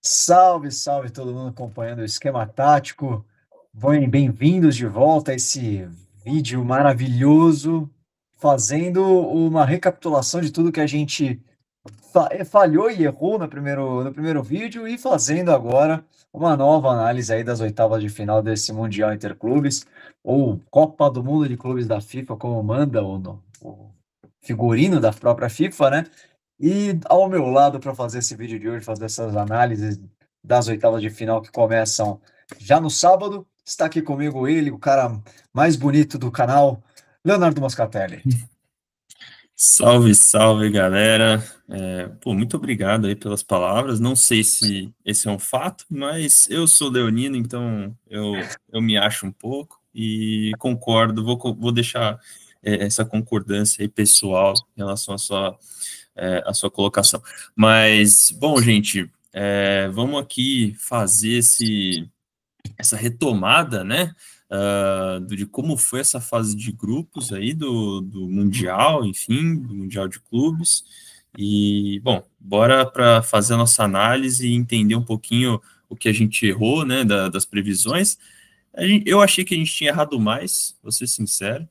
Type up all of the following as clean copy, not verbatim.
Salve, salve todo mundo acompanhando o Esquema Tático. Bem-vindos de volta a esse vídeo maravilhoso, fazendo uma recapitulação de tudo que a gente falhou e errou no primeiro vídeo e fazendo agora uma nova análise aí das oitavas de final desse Mundial Interclubes, ou Copa do Mundo de Clubes da FIFA, como manda o figurino da própria FIFA, né? E ao meu lado para fazer esse vídeo de hoje, fazer essas análises das oitavas de final que começam já no sábado, está aqui comigo ele, o cara mais bonito do canal, Leonardo Moscatelli. Salve, salve, galera. Muito obrigado aí pelas palavras. Não sei se esse é um fato, mas eu sou leonino, então eu me acho um pouco e concordo. Vou deixar essa concordância aí pessoal em relação à sua colocação. Mas, bom, gente, vamos aqui fazer essa retomada, né, de como foi essa fase de grupos aí do Mundial, enfim, do Mundial de Clubes. E, bom, bora para fazer a nossa análise e entender um pouquinho o que a gente errou, né, das previsões. Eu achei que a gente tinha errado mais, vou ser sincero.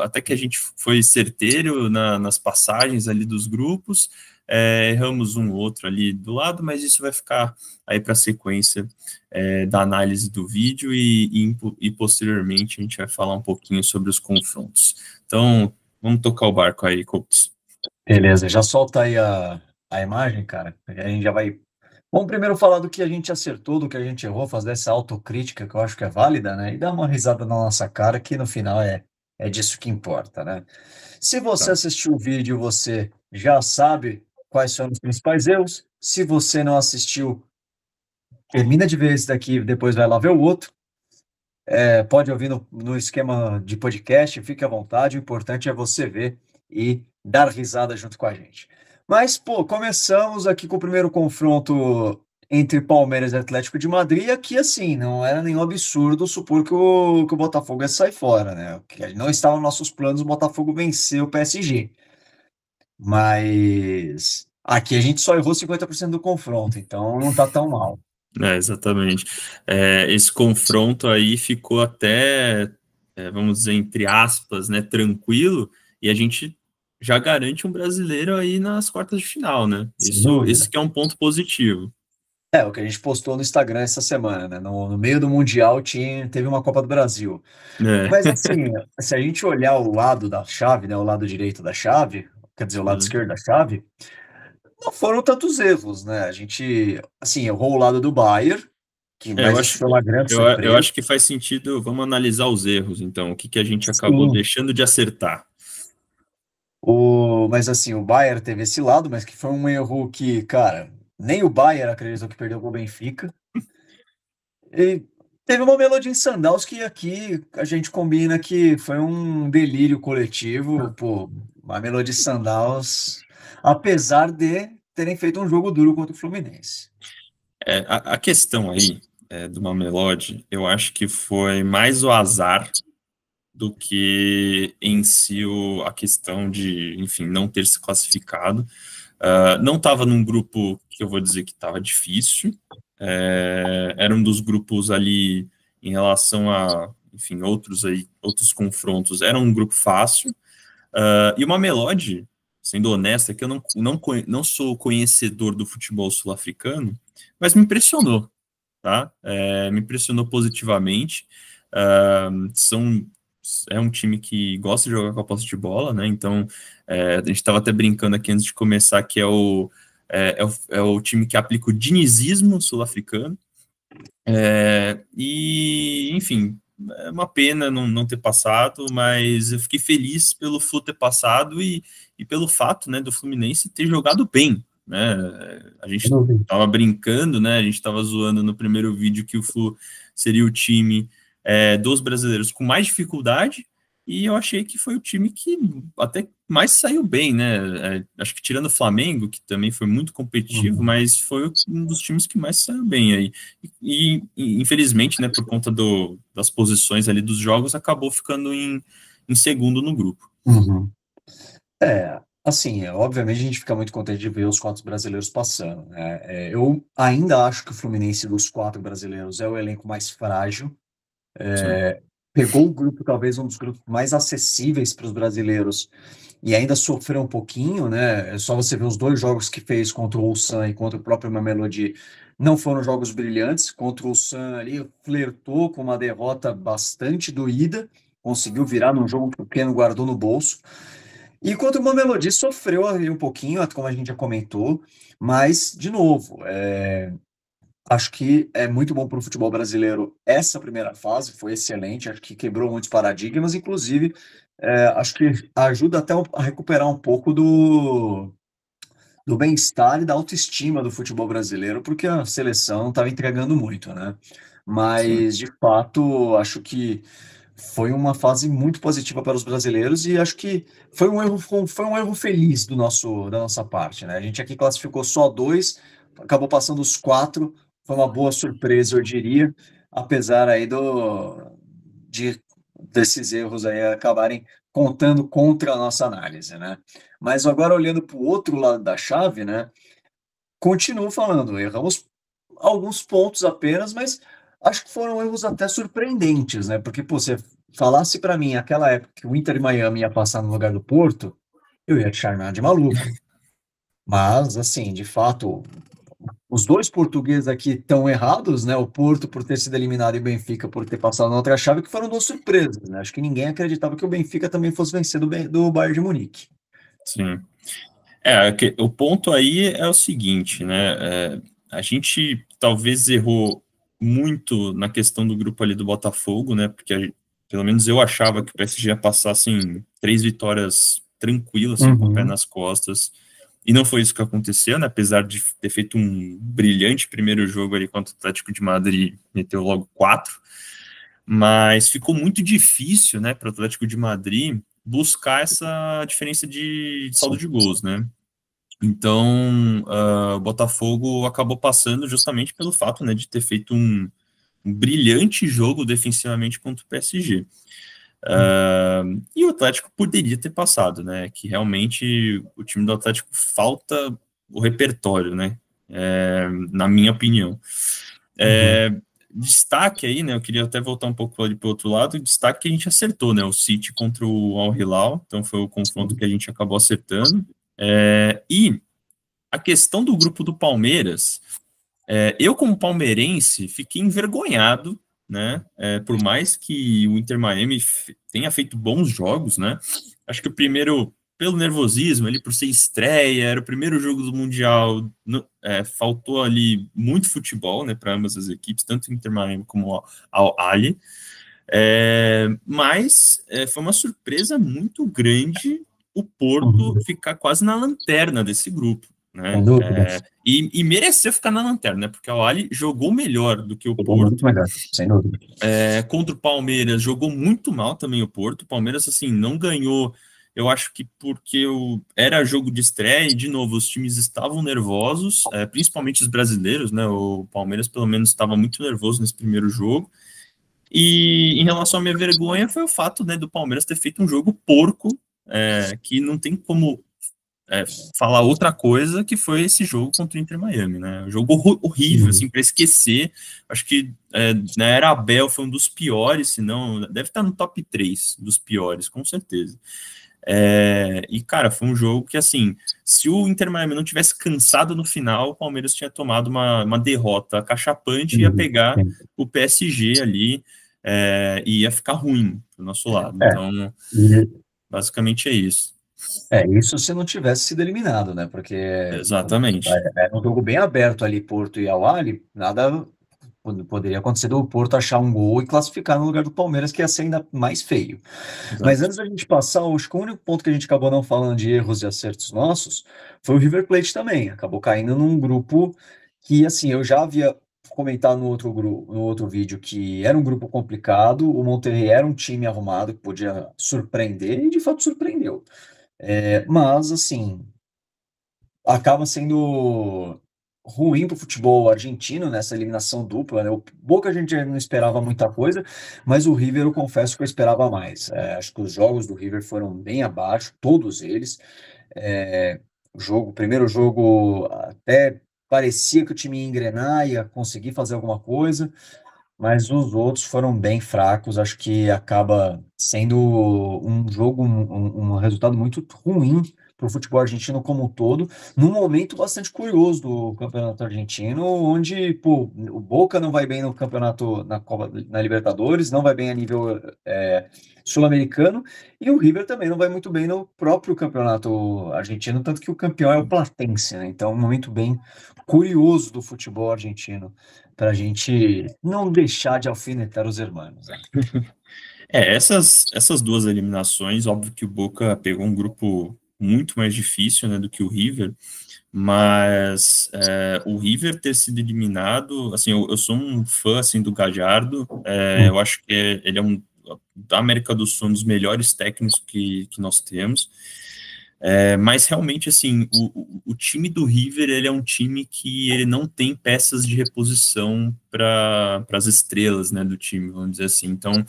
Até que a gente foi certeiro nas passagens ali dos grupos, erramos um outro ali do lado, mas isso vai ficar aí para a sequência da análise do vídeo e posteriormente a gente vai falar um pouquinho sobre os confrontos. Então, vamos tocar o barco aí, Coates. Beleza, já solta aí a imagem, cara. A gente já vai. Vamos primeiro falar do que a gente acertou, do que a gente errou, fazer essa autocrítica que eu acho que é válida, né? E dar uma risada na nossa cara, que no final é disso que importa, né? Se você Tá. assistiu o vídeo, você já sabe quais são os principais erros. Se você não assistiu, termina de ver esse daqui, depois vai lá ver o outro. Pode ouvir no esquema de podcast, fique à vontade. O importante é você ver e dar risada junto com a gente. Mas, pô, começamos aqui com o primeiro confronto entre Palmeiras e Atlético de Madrid. Aqui, assim, não era nenhum absurdo supor que o Botafogo ia sair fora, né? Que não estava nos nossos planos o Botafogo vencer o PSG. Mas aqui a gente só errou 50% do confronto, então não tá tão mal. Exatamente. Esse confronto aí ficou até, vamos dizer, entre aspas, né, tranquilo, e a gente já garante um brasileiro aí nas quartas de final, né? Sem Esse dúvida. que é um ponto positivo. É, o que a gente postou no Instagram essa semana, né? No meio do Mundial teve uma Copa do Brasil. É, Mas assim, se a gente olhar o lado da chave, né? O lado direito da chave, quer dizer, o lado sim. esquerdo da chave, não foram tantos erros, né? A gente, assim, errou o lado do Bayern, Eu mas isso acho, foi uma grande eu surpresa. acho que faz sentido. Vamos analisar os erros, então. O que que a gente acabou Sim. deixando de acertar? Mas assim, o Bayern teve esse lado, mas que foi um erro que, cara, nem o Bayern acreditou que perdeu pro Benfica. E teve uma melodia em Sandals que aqui a gente combina que foi um delírio coletivo, pô, uma melodia em Sandals, apesar de terem feito um jogo duro contra o Fluminense. A questão aí do Mamelodi, eu acho que foi mais o azar do que em si a questão de, enfim, não ter se classificado. Não estava num grupo que eu vou dizer que estava difícil, era um dos grupos ali em relação a, enfim, outros confrontos, era um grupo fácil, e uma Mamelodi, sendo honesta, que eu não sou conhecedor do futebol sul-africano, mas me impressionou, tá? Me impressionou positivamente. São É um time que gosta de jogar com a posse de bola, né? Então, a gente estava até brincando aqui antes de começar que é o time que aplica o dinizismo sul-africano. Enfim, é uma pena não ter passado, mas eu fiquei feliz pelo Flu ter passado e pelo fato, né, do Fluminense ter jogado bem, né? A Sem gente dúvida. tava brincando, né? A gente tava zoando no primeiro vídeo que o Flu seria o time dos brasileiros com mais dificuldade, e eu achei que foi o time que até mais saiu bem, né? Acho que tirando o Flamengo, que também foi muito competitivo, Uhum. mas foi um dos times que mais saiu bem aí. Infelizmente, né, por conta das posições ali dos jogos, acabou ficando em segundo no grupo. Uhum. É, Assim, obviamente a gente fica muito contente de ver os 4 brasileiros passando, né? Eu ainda acho que o Fluminense dos 4 brasileiros é o elenco mais frágil. Sim, Pegou o grupo, talvez um dos grupos mais acessíveis para os brasileiros e ainda sofreu um pouquinho, né? É só você ver os 2 jogos que fez contra o Ulsan e contra o próprio Mamelodi, não foram jogos brilhantes. Contra o Ulsan ali, flertou com uma derrota bastante doída, conseguiu virar num jogo que o Keno guardou no bolso. E contra o Mamelodi sofreu ali um pouquinho, como a gente já comentou, mas, de novo, acho que é muito bom para o futebol brasileiro. Essa primeira fase foi excelente, acho que quebrou muitos paradigmas, inclusive, acho que ajuda até a recuperar um pouco do bem-estar e da autoestima do futebol brasileiro, porque a seleção estava entregando muito, né? sim, Mas, de fato, acho que foi uma fase muito positiva para os brasileiros e acho que foi um erro feliz da nossa parte, né? A gente aqui classificou só 2, acabou passando os 4, foi uma boa surpresa, eu diria, apesar aí de desses erros aí acabarem contando contra a nossa análise, né? Mas agora olhando para o outro lado da chave, né? Continuo falando, erramos alguns pontos apenas, mas acho que foram erros até surpreendentes, né? Porque, pô, você falasse para mim naquela época que o Inter de Miami ia passar no lugar do Porto, eu ia te chamar de maluco. Mas, assim, de fato, os 2 portugueses aqui estão errados, né? O Porto por ter sido eliminado e o Benfica por ter passado na outra chave, que foram 2 surpresas, né? Acho que ninguém acreditava que o Benfica também fosse vencer do Bayern de Munique. sim. O ponto aí é o seguinte, né? A gente talvez errou muito na questão do grupo ali do Botafogo, né? Porque pelo menos eu achava que o PSG ia passar assim, 3 vitórias tranquilas, assim, com o pé Uhum. nas costas. E não foi isso que aconteceu, né? Apesar de ter feito um brilhante primeiro jogo ali contra o Atlético de Madrid, meteu logo 4. Mas ficou muito difícil, né, para o Atlético de Madrid buscar essa diferença de saldo Sim. de gols, né? Então, o Botafogo acabou passando justamente pelo fato, né, de ter feito um brilhante jogo defensivamente contra o PSG. E o Atlético poderia ter passado, né? Que realmente o time do Atlético falta o repertório, né? Na minha opinião. Uhum. Destaque aí, né? Eu queria até voltar um pouco ali para o outro lado. Destaque que a gente acertou, né? O City contra o Al Hilal, então foi o confronto que a gente acabou acertando. E a questão do grupo do Palmeiras, eu, como palmeirense, fiquei envergonhado, né? Por mais que o Inter Miami tenha feito bons jogos, né? Acho que o primeiro, pelo nervosismo, ali por ser estreia, era o primeiro jogo do Mundial, faltou ali muito futebol, né? Para ambas as equipes, tanto o Inter Miami como o Al Ahly. Mas foi uma surpresa muito grande o Porto Uhum. ficar quase na lanterna desse grupo, Sem né? dúvidas. E mereceu ficar na lanterna, né? Porque o Ali jogou melhor do que o Jogou muito Porto. melhor, sem dúvida. Contra o Palmeiras jogou muito mal também o Porto. O Palmeiras assim não ganhou. Eu acho que porque era jogo de estreia e de novo os times estavam nervosos, principalmente os brasileiros, né? O Palmeiras pelo menos estava muito nervoso nesse primeiro jogo. E em relação à minha vergonha, foi o fato, né, do Palmeiras ter feito um jogo porco, que não tem como é, falar outra coisa, que foi esse jogo contra o Inter Miami, né? Um jogo horrível, Uhum. assim, para esquecer. Acho que na era Abel foi um dos piores, se não, deve estar no top 3 dos piores, com certeza. E, cara, foi um jogo que, assim, se o Inter Miami não tivesse cansado no final, o Palmeiras tinha tomado uma derrota cachapante e ia Uhum. pegar Sim. o PSG ali e ia ficar ruim do nosso lado. É, Então, e- basicamente é isso. isso se não tivesse sido eliminado, né? Porque Exatamente. é um jogo bem aberto ali, Porto e Al Ahly, nada poderia acontecer do Porto achar um gol e classificar no lugar do Palmeiras, que ia ser ainda mais feio. Mas Exato. antes da gente passar, acho que o único ponto que a gente acabou não falando de erros e acertos nossos foi o River Plate também. Acabou caindo num grupo que, assim, eu já havia comentado no outro grupo, no outro vídeo que era um grupo complicado, o Monterrey era um time arrumado que podia surpreender e de fato surpreendeu. Mas, assim, acaba sendo ruim para o futebol argentino nessa eliminação dupla, né? O Boca a gente não esperava muita coisa, mas o River eu confesso que eu esperava mais. Acho que os jogos do River foram bem abaixo, todos eles. O primeiro jogo até parecia que o time ia engrenar, ia conseguir fazer alguma coisa, mas os outros foram bem fracos. Acho que acaba sendo um jogo, um resultado muito ruim para o futebol argentino como um todo, num momento bastante curioso do campeonato argentino, onde pô, o Boca não vai bem no campeonato, na Copa, na Libertadores, não vai bem a nível sul-americano, e o River também não vai muito bem no próprio campeonato argentino, tanto que o campeão é o Platense, né? Então, um momento bem curioso do futebol argentino para a gente não deixar de alfinetar os irmãos, né? Essas duas eliminações, óbvio que o Boca pegou um grupo muito mais difícil, né, do que o River, mas o River ter sido eliminado, assim, eu sou um fã, assim, do Gallardo, eu acho que ele é da América do Sul, um dos melhores técnicos que nós temos, mas realmente, assim, o time do River, ele é um time que ele não tem peças de reposição para as estrelas, né, do time, vamos dizer assim, então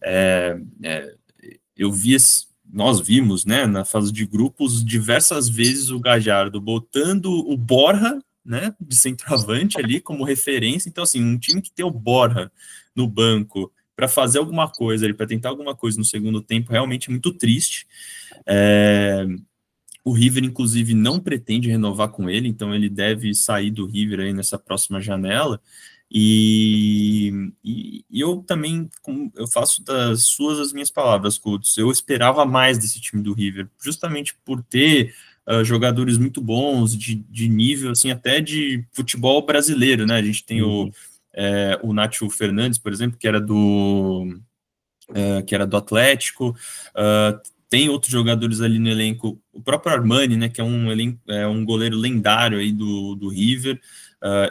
é, é, eu vi, nós vimos, né, na fase de grupos, diversas vezes o Gallardo botando o Borja, né, de centroavante ali como referência. Então, assim, um time que tem o Borja no banco para fazer alguma coisa, para tentar alguma coisa no segundo tempo, realmente é muito triste. O River, inclusive, não pretende renovar com ele, então ele deve sair do River aí nessa próxima janela. E eu também, eu faço das suas as minhas palavras, Coutos. Eu esperava mais desse time do River, justamente por ter jogadores muito bons, de nível, assim, até de futebol brasileiro, né? A gente tem o Nacho Fernandes, por exemplo, que era do Atlético, tem outros jogadores ali no elenco, o próprio Armani, né, que é um goleiro lendário aí do River,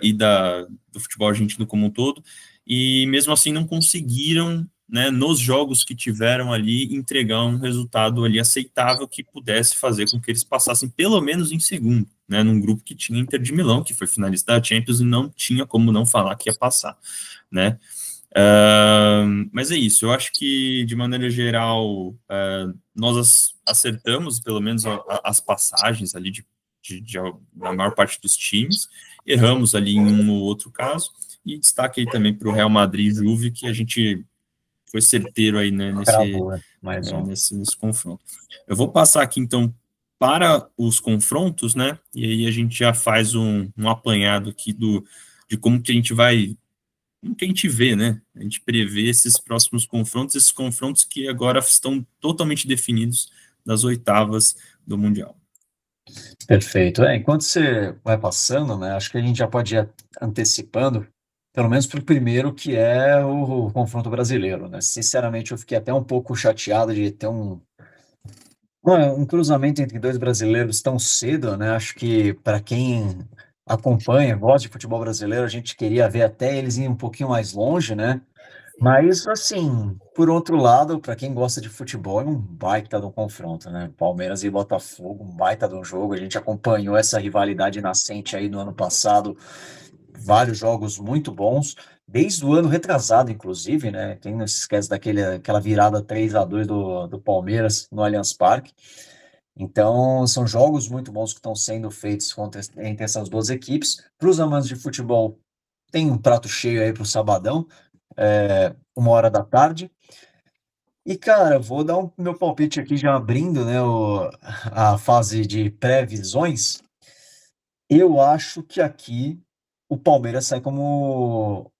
e do futebol argentino como um todo, e mesmo assim não conseguiram, né, nos jogos que tiveram ali, entregar um resultado ali aceitável que pudesse fazer com que eles passassem pelo menos em segundo, né, num grupo que tinha Inter de Milão, que foi finalista da Champions, e não tinha como não falar que ia passar, né. Mas é isso, eu acho que de maneira geral nós acertamos pelo menos as passagens ali da maior parte dos times, erramos ali em um ou outro caso, e destaque aí também para o Real Madrid e Juve, que a gente foi certeiro aí, né, Cravou, né? Mais um. nesse confronto. Eu vou passar aqui então para os confrontos, né, e aí a gente já faz um apanhado aqui de como que a gente vai, como que a gente vê, né? A gente prevê esses confrontos que agora estão totalmente definidos das oitavas do Mundial. Perfeito. Enquanto você vai passando, né, acho que a gente já pode ir antecipando, pelo menos para o primeiro, que é o confronto brasileiro, né? Sinceramente, eu fiquei até um pouco chateado de ter um cruzamento entre dois brasileiros tão cedo, né? Acho que para quem acompanha, gosta de futebol brasileiro, a gente queria ver até eles irem um pouquinho mais longe, né? Mas, assim, por outro lado, para quem gosta de futebol, é um baita de um confronto, né? Palmeiras e Botafogo, um baita de um jogo. A gente acompanhou essa rivalidade nascente aí no ano passado, vários jogos muito bons, desde o ano retrasado, inclusive, né? Quem não se esquece daquela virada 3-2 do Palmeiras no Allianz Parque. Então, são jogos muito bons que estão sendo feitos entre essas duas equipes. Para os amantes de futebol, tem um prato cheio aí para o sabadão, 1 hora da tarde. E, cara, vou dar meu palpite aqui já abrindo, né, a fase de previsões. Eu acho que aqui o Palmeiras sai como.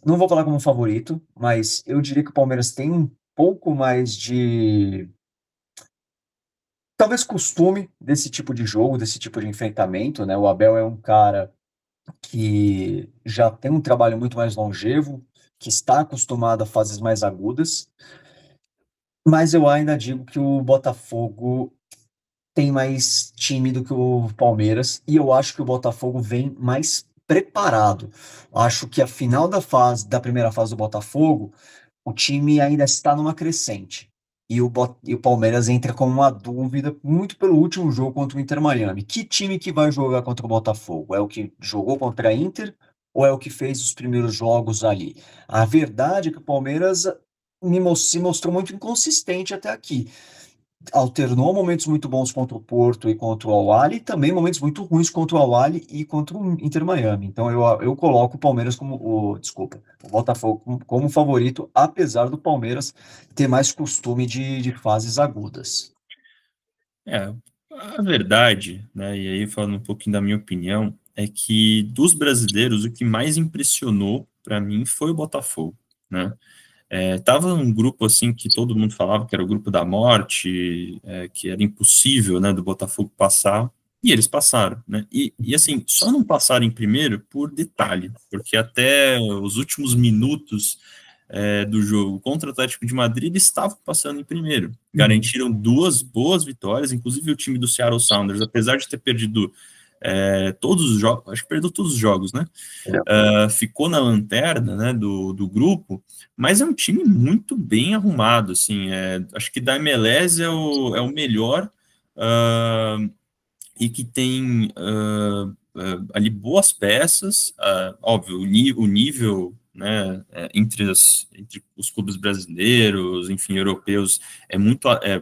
Não vou falar como favorito, mas eu diria que o Palmeiras tem um pouco mais de. Talvez costume desse tipo de jogo, desse tipo de enfrentamento, né? O Abel é um cara que já tem um trabalho muito mais longevo, que está acostumado a fases mais agudas. Mas eu ainda digo que o Botafogo tem mais time do que o Palmeiras e eu acho que o Botafogo vem mais preparado. Acho que a final da primeira fase do Botafogo, o time ainda está numa crescente. E o Palmeiras entra com uma dúvida muito pelo último jogo contra o Inter Miami. Que time que vai jogar contra o Botafogo? É o que jogou contra a Inter ou é o que fez os primeiros jogos ali? A verdade é que o Palmeiras se mostrou muito inconsistente até aqui. alternou momentos muito bons contra o Porto e contra o Al-Ahly, e também momentos muito ruins contra o Al-Ahly e contra o Inter Miami. Então eu coloco o Palmeiras o Botafogo como favorito, apesar do Palmeiras ter mais costume de fases agudas. É, a verdade, né, e aí falando um pouquinho da minha opinião, é que dos brasileiros o que mais impressionou para mim foi o Botafogo, né? Tava um grupo assim que todo mundo falava que era o grupo da morte, que era impossível, né, do Botafogo passar, e eles passaram, né? E assim, só não passaram em primeiro por detalhe, porque até os últimos minutos do jogo contra o Atlético de Madrid, eles estavam passando em primeiro. Uhum. Garantiram duas boas vitórias, inclusive o time do Seattle Sounders, apesar de ter perdido todos os jogos, acho que perdeu todos os jogos, né? Ficou na lanterna, né, do grupo, mas é um time muito bem arrumado, assim, acho que da MLS é o melhor, e que tem ali boas peças, óbvio, o nível, né, entre os clubes brasileiros, enfim, europeus,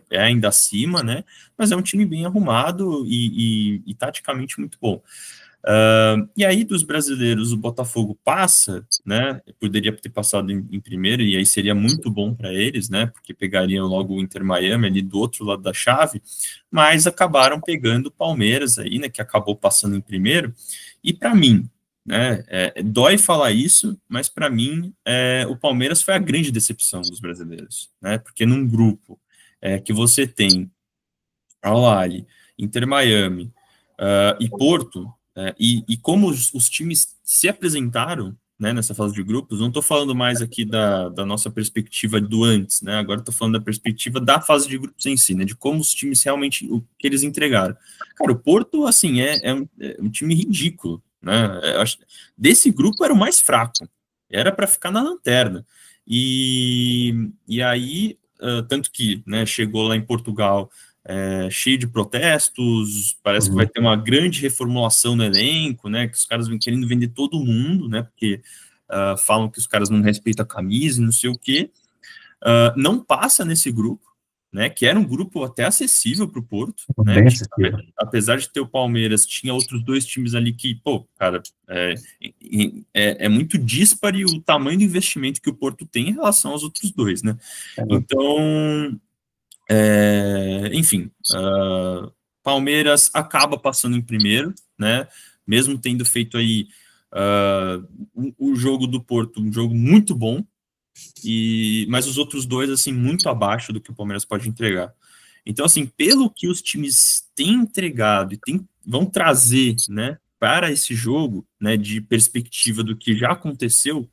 é ainda acima, né, mas é um time bem arrumado e taticamente muito bom. E aí, dos brasileiros, o Botafogo passa, né? Poderia ter passado em primeiro, e aí seria muito bom para eles, né? Porque pegariam logo o Inter Miami ali do outro lado da chave, mas acabaram pegando o Palmeiras aí, né? Que acabou passando em primeiro. E para mim, né? Dói falar isso, mas para mim, o Palmeiras foi a grande decepção dos brasileiros, né? Porque num grupo que você tem Al-Ahly, Inter Miami e Porto, e como os times se apresentaram, né, nessa fase de grupos, não estou falando mais aqui da nossa perspectiva do antes, né, agora estou falando da perspectiva da fase de grupos em si, né, de como os times realmente, o que eles entregaram. Cara, o Porto, assim, é um time ridículo, né, desse grupo era o mais fraco, era para ficar na lanterna, e aí, tanto que, né, chegou lá em Portugal cheio de protestos, parece que vai Uhum. ter uma grande reformulação no elenco, né, que os caras vão querendo vender todo mundo, né, porque falam que os caras não respeitam a camisa, não sei o quê, não passa nesse grupo, né, que era um grupo até acessível para o Porto, né, Bem acessível. apesar de ter o Palmeiras, tinha outros dois times ali que, pô, cara, é muito dispare o tamanho do investimento que o Porto tem em relação aos outros dois, né, então enfim, Palmeiras acaba passando em primeiro, né? Mesmo tendo feito aí o jogo do Porto, um jogo muito bom, mas os outros dois, assim, muito abaixo do que o Palmeiras pode entregar. Então, assim, pelo que os times têm entregado e vão trazer, né, para esse jogo, né, de perspectiva do que já aconteceu,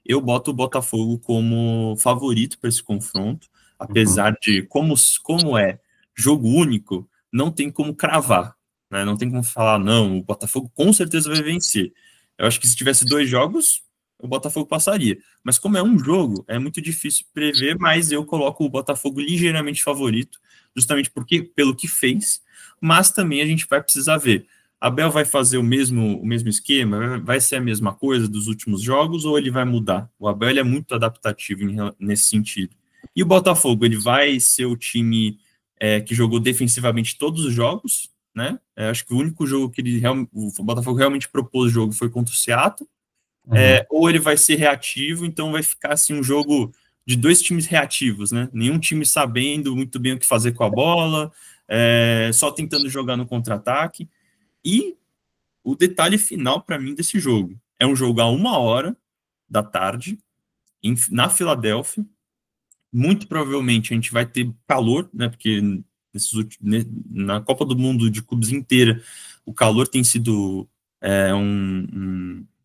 eu boto o Botafogo como favorito para esse confronto, Uhum. apesar de, como é jogo único, não tem como cravar, né? Não tem como falar, não, o Botafogo com certeza vai vencer. Eu acho que se tivesse dois jogos, o Botafogo passaria. Mas como é um jogo, é muito difícil prever, mas eu coloco o Botafogo ligeiramente favorito, justamente porque pelo que fez, mas também a gente vai precisar ver. Abel vai fazer o mesmo esquema? Vai ser a mesma coisa dos últimos jogos ou ele vai mudar? O Abel ele é muito adaptativo nesse sentido. E o Botafogo, ele vai ser o time que jogou defensivamente todos os jogos, né? Acho que o único jogo que o Botafogo realmente propôs o jogo foi contra o Seattle. Uhum. Ou ele vai ser reativo, então vai ficar assim um jogo de dois times reativos, né? Nenhum time sabendo muito bem o que fazer com a bola, só tentando jogar no contra-ataque. E o detalhe final para mim desse jogo é um jogo a 1 hora da tarde na Filadélfia. Muito provavelmente a gente vai ter calor, né? Porque na Copa do Mundo de clubes inteira o calor tem sido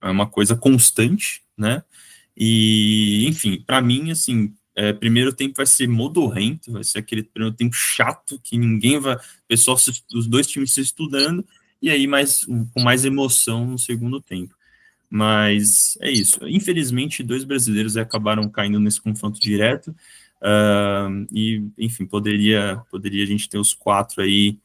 uma coisa constante, né? E enfim, para mim assim, primeiro tempo vai ser modorrento, vai ser aquele primeiro tempo chato que ninguém vai, pessoal, os dois times se estudando e aí com mais emoção no segundo tempo. Mas é isso. Infelizmente, dois brasileiros acabaram caindo nesse confronto direto. Enfim, poderia a gente ter os quatro aí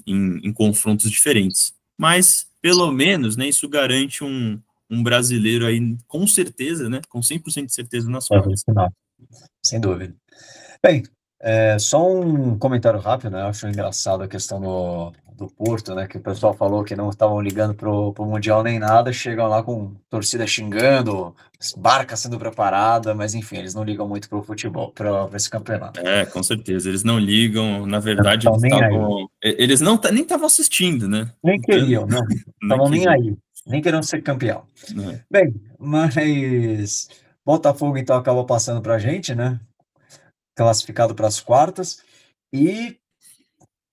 em confrontos diferentes. Mas, pelo menos, né, isso garante um brasileiro aí, com certeza, né, com 100% de certeza nas É, quartas. final, sem dúvida. Bem, Só um comentário rápido, né? Eu acho engraçado a questão do Porto, né? Que o pessoal falou que não estavam ligando pro Mundial nem nada, chegam lá com torcida xingando, barca sendo preparada, mas enfim, eles não ligam muito pro futebol, para esse campeonato. Com certeza, eles não ligam, na Não verdade, estão nem aí. eles não nem estavam assistindo, né? Nem Então, queriam, não. não é Estavam nem que, aí. Nem queriam ser campeão. né? Bem, mas Botafogo então acaba passando pra gente, né? Classificado para as quartas. E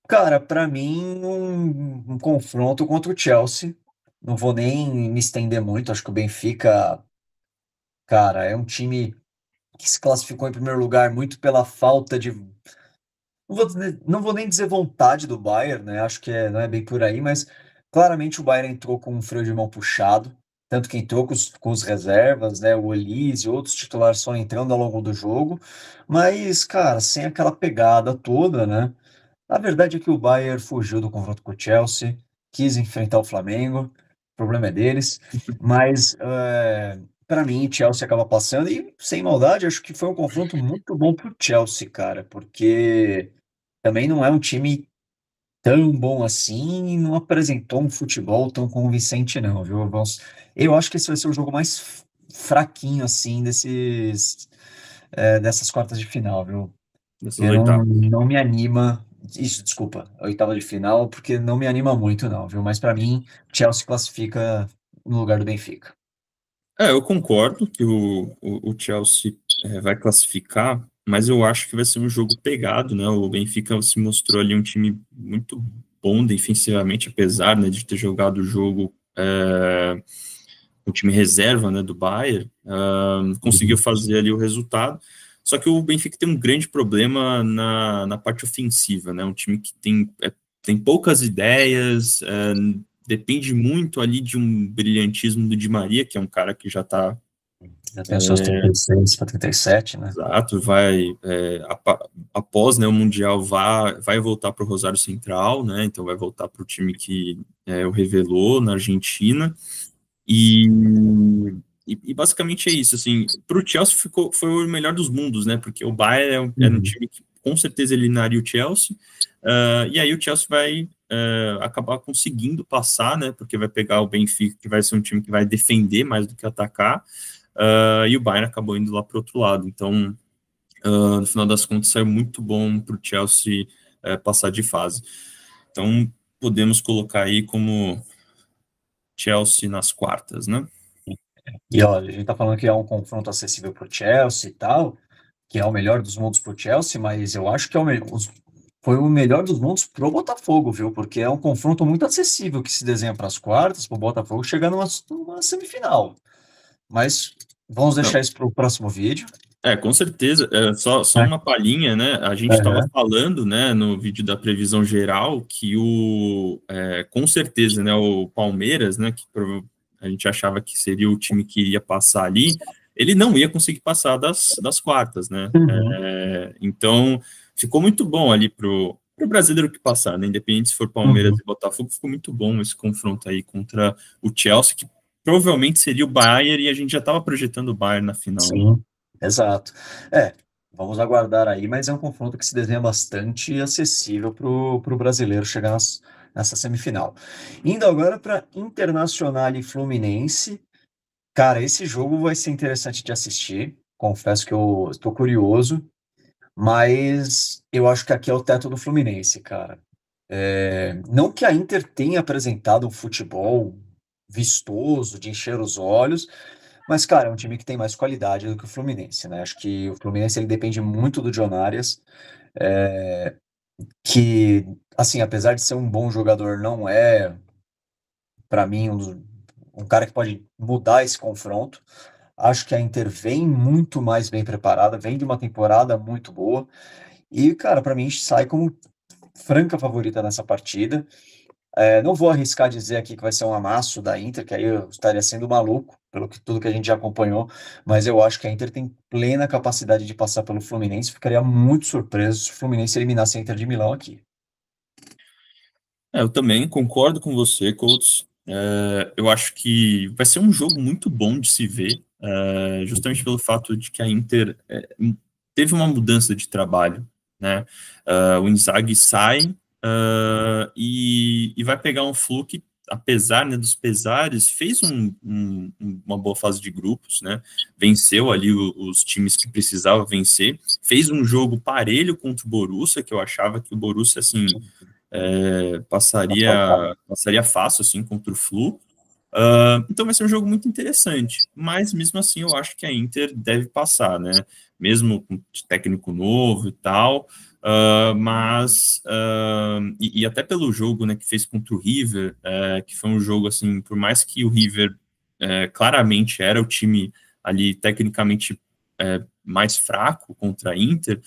cara, para mim, um confronto contra o Chelsea. Não vou nem me estender muito. Acho que o Benfica, cara, é um time que se classificou em primeiro lugar muito pela falta de. Não vou nem dizer vontade do Bayern, né? Acho que não é bem por aí, mas claramente o Bayern entrou com um freio de mão puxado. Tanto que entrou com os reservas, né? O Olise e outros titulares só entrando ao longo do jogo. Mas, cara, sem aquela pegada toda, né? A verdade é que o Bayern fugiu do confronto com o Chelsea, quis enfrentar o Flamengo, o problema é deles, mas para mim, Chelsea acaba passando e, sem maldade, acho que foi um confronto muito bom para o Chelsea, cara, porque também não é um time tão bom assim e não apresentou um futebol tão convincente, não, viu? Eu acho que esse vai ser o jogo mais fraquinho, assim, dessas quartas de final, viu? Dessas Porque oitavas. não me anima. Isso, desculpa, a oitava de final, porque não me anima muito, não, viu? Mas para mim, Chelsea classifica no lugar do Benfica. Eu concordo que o Chelsea vai classificar, mas eu acho que vai ser um jogo pegado, né? O Benfica se mostrou ali um time muito bom defensivamente, apesar, né, de ter jogado o jogo o time reserva, né, do Bayern, conseguiu Uhum. fazer ali o resultado. Só que o Benfica tem um grande problema na parte ofensiva, né? Um time que tem poucas ideias, depende muito ali de um brilhantismo do Di Maria, que é um cara que já está Já tem os seus 36 para 37, né? exato, após, né, o Mundial vai voltar para o Rosário Central, né? Então vai voltar para o time que o revelou na Argentina. E, e basicamente é isso, assim, para o Chelsea foi o melhor dos mundos, né, porque o Bayern era um Uhum. time que com certeza eliminaria o Chelsea, e aí o Chelsea vai acabar conseguindo passar, né, porque vai pegar o Benfica, que vai ser um time que vai defender mais do que atacar, e o Bayern acabou indo lá para o outro lado, então, no final das contas, saiu muito bom para o Chelsea passar de fase. Então, podemos colocar aí como Chelsea nas quartas, né? E olha, a gente tá falando que é um confronto acessível para o Chelsea e tal, que é o melhor dos mundos para o Chelsea, mas eu acho que foi o melhor dos mundos pro Botafogo, viu? Porque é um confronto muito acessível que se desenha para as quartas, para o Botafogo chegar numa semifinal. Mas vamos deixar Não, isso para o próximo vídeo. com certeza. Só Né? uma palhinha, né? A gente estava Aham. falando, né, no vídeo da previsão geral, que com certeza, né, o Palmeiras, né, a gente achava que seria o time que iria passar ali, ele não ia conseguir passar das quartas, né? Uhum. Então, ficou muito bom ali pro brasileiro que passar, né? Independente se for Palmeiras Uhum. e Botafogo, ficou muito bom esse confronto aí contra o Chelsea, que provavelmente seria o Bayern, e a gente já estava projetando o Bayern na final, né? Sim, exato. Vamos aguardar aí, mas é um confronto que se desenha bastante acessível para o brasileiro chegar nessa semifinal. Indo agora para Internacional e Fluminense. Cara, esse jogo vai ser interessante de assistir. Confesso que eu estou curioso, mas eu acho que aqui é o teto do Fluminense, cara. Não que a Inter tenha apresentado um futebol vistoso, de encher os olhos, mas, cara, é um time que tem mais qualidade do que o Fluminense, né? Acho que o Fluminense ele depende muito do John Arias, que, assim, apesar de ser um bom jogador, não é, para mim, um cara que pode mudar esse confronto. Acho que a Inter vem muito mais bem preparada, vem de uma temporada muito boa. E, cara, para mim, sai como franca favorita nessa partida. Não vou arriscar dizer aqui que vai ser um amasso da Inter, que aí eu estaria sendo maluco, pelo que tudo que a gente já acompanhou, mas eu acho que a Inter tem plena capacidade de passar pelo Fluminense. Ficaria muito surpreso se o Fluminense eliminasse a Inter de Milão aqui. Eu também concordo com você, Coach. Eu acho que vai ser um jogo muito bom de se ver, justamente pelo fato de que a Inter teve uma mudança de trabalho. né? O Inzaghi sai e vai pegar um Flu que, apesar, né, dos pesares, fez uma boa fase de grupos, né? Venceu ali os times que precisava vencer, fez um jogo parelho contra o Borussia, que eu achava que o Borussia, assim, passaria fácil, assim, contra o Flu. Então vai ser um jogo muito interessante, mas mesmo assim eu acho que a Inter deve passar, né? Mesmo com técnico novo e tal, e até pelo jogo, né, que fez contra o River, que foi um jogo assim, por mais que o River claramente era o time ali tecnicamente mais fraco contra a Inter,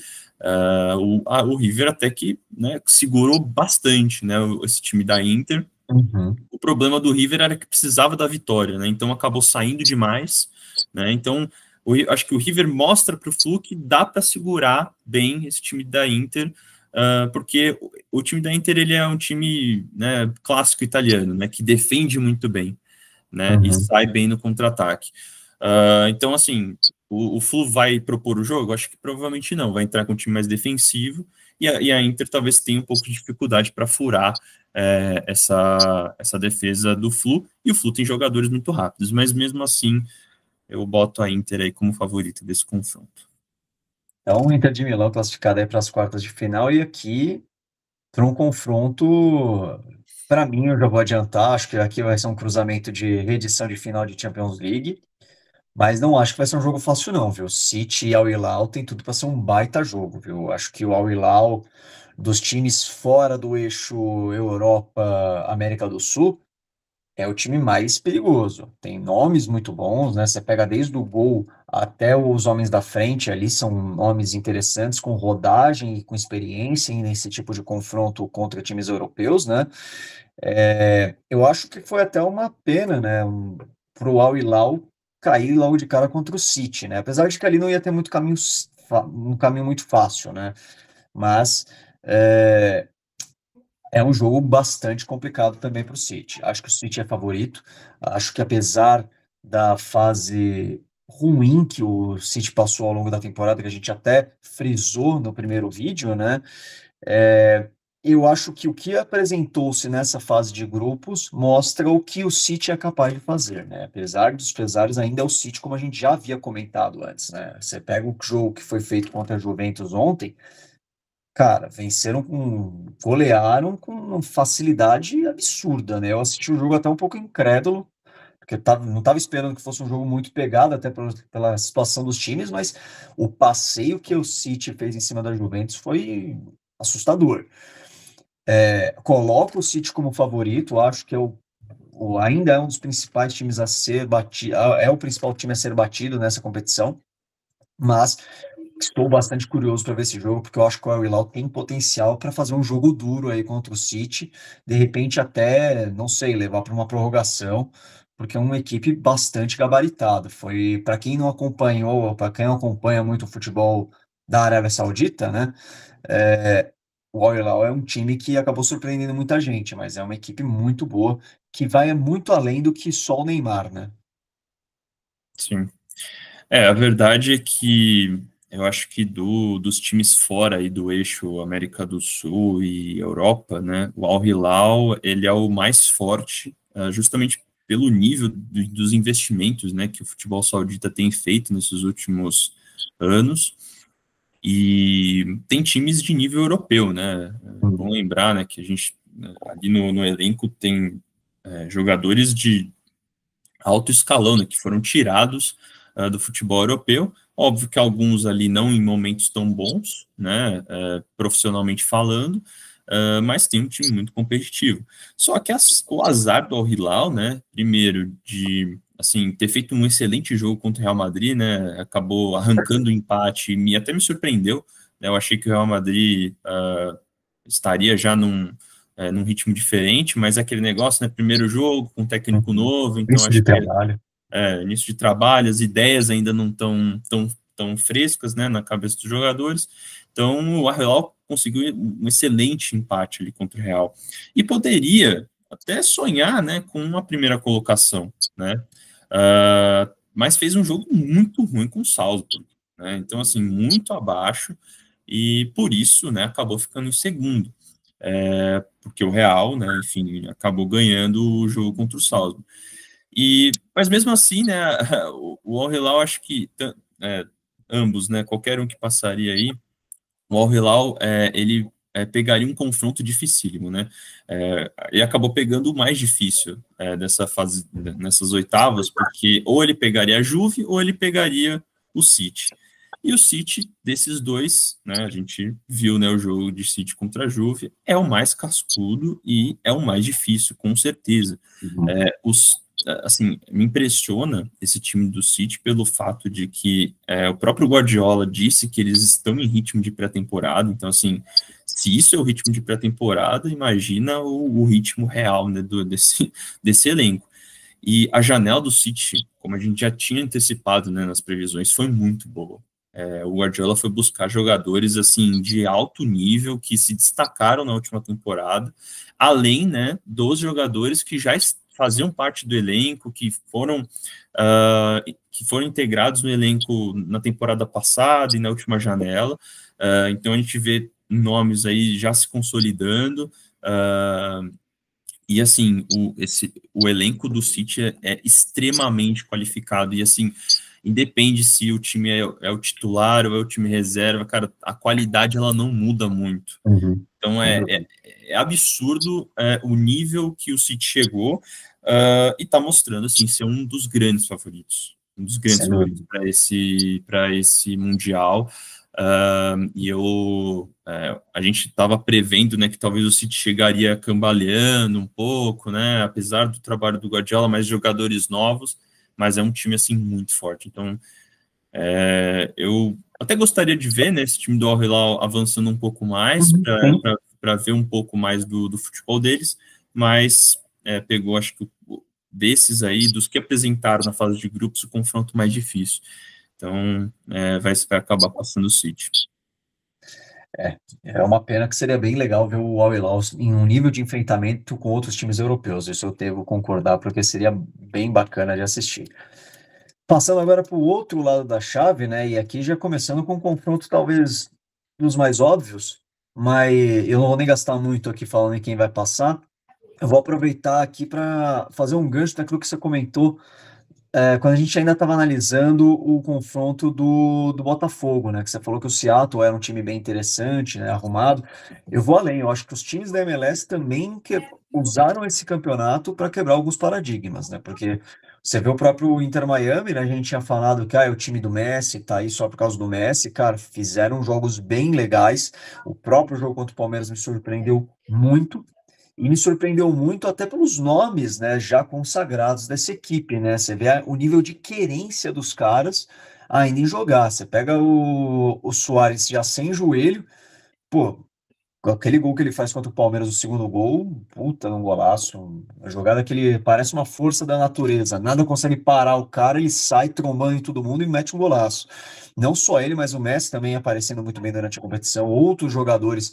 o River até que, né, segurou bastante, né, esse time da Inter. Uhum. O problema do River era que precisava da vitória, né? Então acabou saindo demais, né? Então acho que o River mostra para o Flu que dá para segurar bem esse time da Inter, porque o time da Inter ele é um time, né, clássico italiano, né? Que defende muito bem, né? E Uhum. sai bem no contra-ataque. Então assim, o Flu vai propor o jogo? Acho que provavelmente não. Vai entrar com um time mais defensivo e a Inter talvez tenha um pouco de dificuldade para furar essa defesa do Flu, e o Flu tem jogadores muito rápidos, mas mesmo assim eu boto a Inter aí como favorita desse confronto. Então, o Inter de Milão classificado aí para as quartas de final, e aqui para um confronto, para mim, eu já vou adiantar, acho que aqui vai ser um cruzamento de reedição de final de Champions League, mas não acho que vai ser um jogo fácil não, viu? City e Al Hilal tem tudo para ser um baita jogo, viu? Acho que o Al Hilal, dos times fora do eixo Europa, América do Sul, é o time mais perigoso. Tem nomes muito bons, né? Você pega desde o gol até os homens da frente ali, são nomes interessantes, com rodagem e com experiência nesse tipo de confronto contra times europeus, né? Eu acho que foi até uma pena, né? Para o Al Hilal cair logo de cara contra o City, né? Apesar de que ali não ia ter muito caminho, um caminho muito fácil, né? Mas é, é um jogo bastante complicado também para o City. Acho que o City é favorito. Acho que apesar da fase ruim que o City passou ao longo da temporada, que a gente até frisou no primeiro vídeo, né? É, eu acho que o que apresentou-se nessa fase de grupos mostra o que o City é capaz de fazer, né? Apesar dos pesares, ainda é o City, como a gente já havia comentado antes, né? Você pega o jogo que foi feito contra a Juventus ontem. Cara, golearam com facilidade absurda, né? Eu assisti o jogo até um pouco incrédulo, porque não estava esperando que fosse um jogo muito pegado, até pela situação dos times, mas o passeio que o City fez em cima da Juventus foi assustador. Coloco o City como favorito, acho que ainda é um dos principais times a ser batido, é o principal time a ser batido nessa competição, mas estou bastante curioso para ver esse jogo, porque eu acho que o Al Hilal tem potencial para fazer um jogo duro aí contra o City, de repente até, não sei, levar para uma prorrogação, porque é uma equipe bastante gabaritada. Foi, para quem não acompanhou, para quem não acompanha muito o futebol da Arábia Saudita, né? é, o Al Hilal é um time que acabou surpreendendo muita gente, mas é uma equipe muito boa, que vai muito além do que só o Neymar, né? Sim. A verdade é que eu acho que dos times fora aí do eixo América do Sul e Europa, né, o Al Hilal, ele é o mais forte, justamente pelo nível dos investimentos, né, que o futebol saudita tem feito nesses últimos anos, e tem times de nível europeu, né, vamos lembrar, né, que a gente, ali no elenco tem jogadores de alto escalão, né, que foram tirados do futebol europeu. Óbvio que alguns ali não em momentos tão bons, né, profissionalmente falando, mas tem um time muito competitivo. Só que o azar do Al Hilal, né, primeiro de assim ter feito um excelente jogo contra o Real Madrid, né, acabou arrancando o empate e até me surpreendeu. Né, eu achei que o Real Madrid estaria já num ritmo diferente, mas é aquele negócio, né? Primeiro jogo, com um técnico Uhum. novo, então Isso de acho que trabalho. início de trabalho, as ideias ainda não estão tão frescas, né, na cabeça dos jogadores. Então o Arreal conseguiu um excelente empate ali contra o Real. E poderia até sonhar, né, com uma primeira colocação, né? Mas fez um jogo muito ruim com o Salzburg, né? Então, assim, muito abaixo. e por isso, né, acabou ficando em segundo, porque o Real, né, enfim, acabou ganhando o jogo contra o Salzburg. Mas mesmo assim, né, o Al Hilal, acho que ambos, né, qualquer um que passaria aí, o Al Hilal, ele pegaria um confronto dificílimo, né? E acabou pegando o mais difícil dessa fase, nessas oitavas, porque ou ele pegaria a Juve ou ele pegaria o City. E o City, desses dois, né, a gente viu, né, o jogo de City contra a Juve, é o mais cascudo e é o mais difícil, com certeza. Uhum. Assim, me impressiona esse time do City pelo fato de que o próprio Guardiola disse que eles estão em ritmo de pré-temporada, então, assim, se isso é o ritmo de pré-temporada, imagina o ritmo real, né, desse elenco. E a janela do City, como a gente já tinha antecipado, né, nas previsões, foi muito boa. O Guardiola foi buscar jogadores assim de alto nível que se destacaram na última temporada, além, né, dos jogadores que já faziam parte do elenco, que foram integrados no elenco na temporada passada e na última janela. Então a gente vê nomes aí já se consolidando. E assim, o elenco do City é extremamente qualificado. E assim, independe se o time é o titular ou é o time reserva, cara, a qualidade ela não muda muito. Uhum. Então Sem é absurdo o nível que o City chegou e está mostrando assim ser um dos grandes favoritos, dúvida. para esse mundial. A gente estava prevendo, né, que talvez o City chegaria cambaleando um pouco, né, apesar do trabalho do Guardiola, mais jogadores novos, mas é um time assim muito forte. Então eu até gostaria de ver, né, esse time do Al Hilal avançando um pouco mais Uhum. Sim. para ver um pouco mais do futebol deles, mas pegou, acho que desses aí, dos que apresentaram na fase de grupos, o confronto mais difícil. Então, vai acabar passando o City. É uma pena que seria bem legal ver o Al Hilal em um nível de enfrentamento com outros times europeus. Isso eu devo concordar, porque seria bem bacana de assistir. Passando agora para o outro lado da chave, né? E aqui já começando com um confronto talvez dos mais óbvios, mas eu não vou nem gastar muito aqui falando em quem vai passar. Eu vou aproveitar aqui para fazer um gancho daquilo que você comentou quando a gente ainda estava analisando o confronto do Botafogo, né? Que você falou que o Seattle era um time bem interessante, né? Arrumado. Eu vou além, eu acho que os times da MLS também usaram esse campeonato para quebrar alguns paradigmas, né? Porque você vê o próprio Inter Miami, né? A gente tinha falado que o time do Messi tá aí só por causa do Messi, cara, fizeram jogos bem legais. O próprio jogo contra o Palmeiras me surpreendeu muito. E me surpreendeu muito até pelos nomes, né, já consagrados dessa equipe, né? Você vê o nível de querência dos caras ainda em jogar. Você pega o Suárez já sem joelho, pô, com aquele gol que ele faz contra o Palmeiras, o segundo gol, puta, um golaço. Uma jogada que ele parece uma força da natureza. Nada consegue parar o cara, ele sai trombando em todo mundo e mete um golaço. Não só ele, mas o Messi também aparecendo muito bem durante a competição. Outros jogadores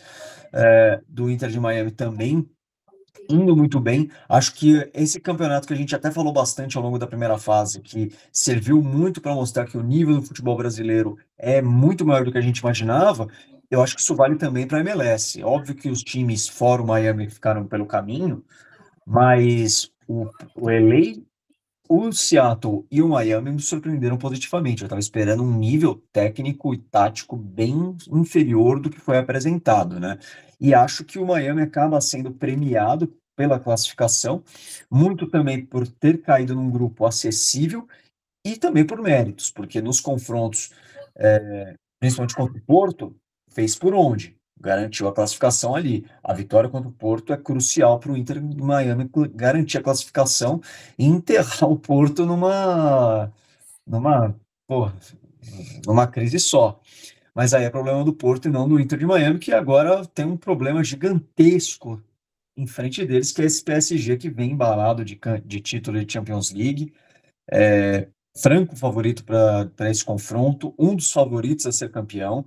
do Inter de Miami também indo muito bem. Acho que esse campeonato que a gente até falou bastante ao longo da primeira fase, que serviu muito para mostrar que o nível do futebol brasileiro é muito maior do que a gente imaginava, eu acho que isso vale também para a MLS. Óbvio que os times fora o Miami ficaram pelo caminho, mas o LA, o Seattle e o Miami me surpreenderam positivamente. Eu estava esperando um nível técnico e tático bem inferior do que foi apresentado, né? E acho que o Miami acaba sendo premiado pela classificação, muito também por ter caído num grupo acessível e também por méritos, porque nos confrontos, principalmente contra o Porto, fez por onde? Garantiu a classificação ali. A vitória contra o Porto é crucial para o Inter de Miami garantir a classificação e enterrar o Porto numa, pô, numa crise só. Mas aí é problema do Porto e não do Inter de Miami, que agora tem um problema gigantesco em frente deles, que é esse PSG que vem embalado de título de Champions League, franco favorito para esse confronto, um dos favoritos a ser campeão.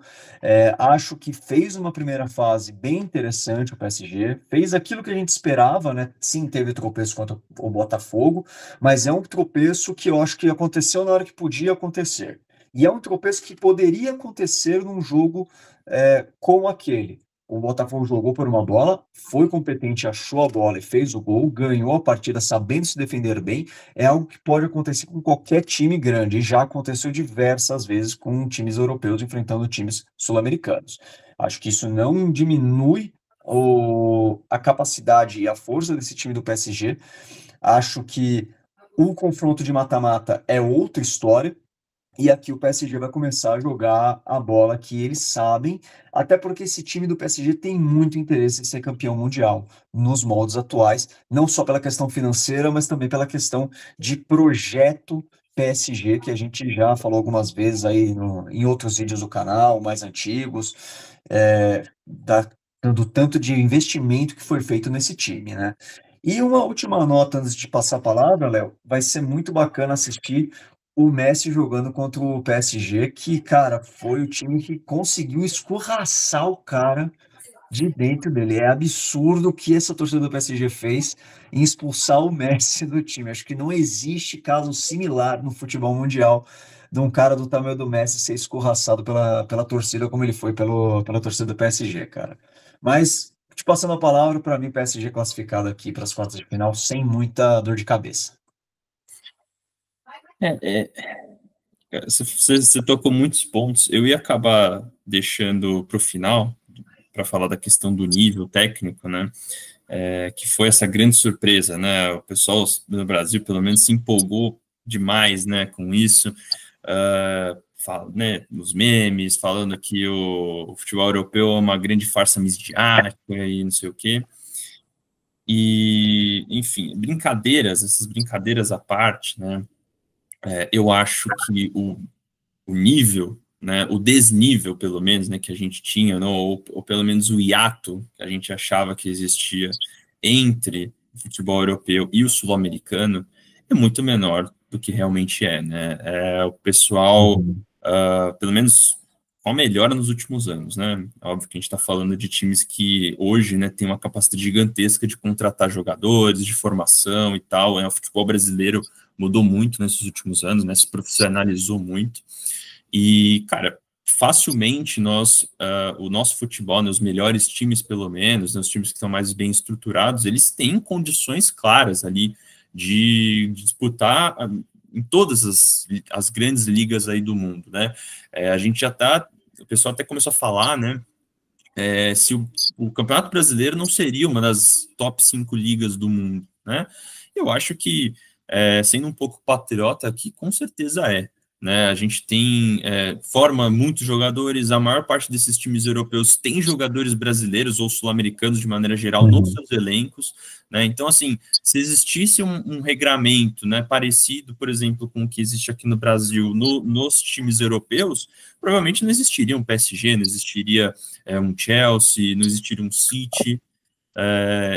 Acho que fez uma primeira fase bem interessante o PSG, fez aquilo que a gente esperava, né? Sim, teve tropeço contra o Botafogo, mas é um tropeço que eu acho que aconteceu na hora que podia acontecer. E é um tropeço que poderia acontecer num jogo como aquele. O Botafogo jogou por uma bola, foi competente, achou a bola e fez o gol, ganhou a partida sabendo se defender bem. É algo que pode acontecer com qualquer time grande, e já aconteceu diversas vezes com times europeus enfrentando times sul-americanos. Acho que isso não diminui a capacidade e a força desse time do PSG. Acho que o confronto de mata-mata é outra história. E aqui o PSG vai começar a jogar a bola que eles sabem, até porque esse time do PSG tem muito interesse em ser campeão mundial nos moldes atuais, não só pela questão financeira, mas também pela questão de projeto PSG, que a gente já falou algumas vezes aí em outros vídeos do canal, mais antigos, do tanto de investimento que foi feito nesse time, né? E uma última nota antes de passar a palavra, Léo, vai ser muito bacana assistir o Messi jogando contra o PSG, que, cara, foi o time que conseguiu escorraçar o cara de dentro dele. É absurdo o que essa torcida do PSG fez em expulsar o Messi do time. Acho que não existe caso similar no futebol mundial de um cara do tamanho do Messi ser escorraçado pela torcida como ele foi pela torcida do PSG, cara. Mas, te passando a palavra, para mim, PSG classificado aqui para as quartas de final sem muita dor de cabeça. É, você tocou muitos pontos. Eu ia acabar deixando para o final, para falar da questão do nível técnico, né? Que foi essa grande surpresa, né? O pessoal no Brasil, pelo menos, se empolgou demais, né, com isso. Né, nos memes, falando que o futebol europeu é uma grande farsa midiática e não sei o quê. E, enfim, essas brincadeiras à parte, né? Eu acho que o nível, né, o desnível, pelo menos, né, que a gente tinha, não, ou pelo menos o hiato que a gente achava que existia entre o futebol europeu e o sul-americano é muito menor do que realmente é, né? O pessoal, pelo menos, com a melhora nos últimos anos, né? Óbvio que a gente está falando de times que hoje, né, tem uma capacidade gigantesca de contratar jogadores, de formação e tal. O futebol brasileiro mudou muito nesses últimos anos, né? Se profissionalizou muito. E, cara, facilmente o nosso futebol, né, os melhores times pelo menos, né, os times que estão mais bem estruturados, eles têm condições claras ali de disputar em todas as grandes ligas aí do mundo, né? A gente já tá, o pessoal até começou a falar, né? Se o Campeonato Brasileiro não seria uma das top 5 ligas do mundo, né? Eu acho que, sendo um pouco patriota aqui, com certeza né? A gente forma muitos jogadores, a maior parte desses times europeus tem jogadores brasileiros ou sul-americanos de maneira geral nos seus elencos, né? Então, assim, se existisse um regramento, né, parecido, por exemplo, com o que existe aqui no Brasil nos times europeus, provavelmente não existiria um PSG, não existiria um Chelsea, não existiria um City.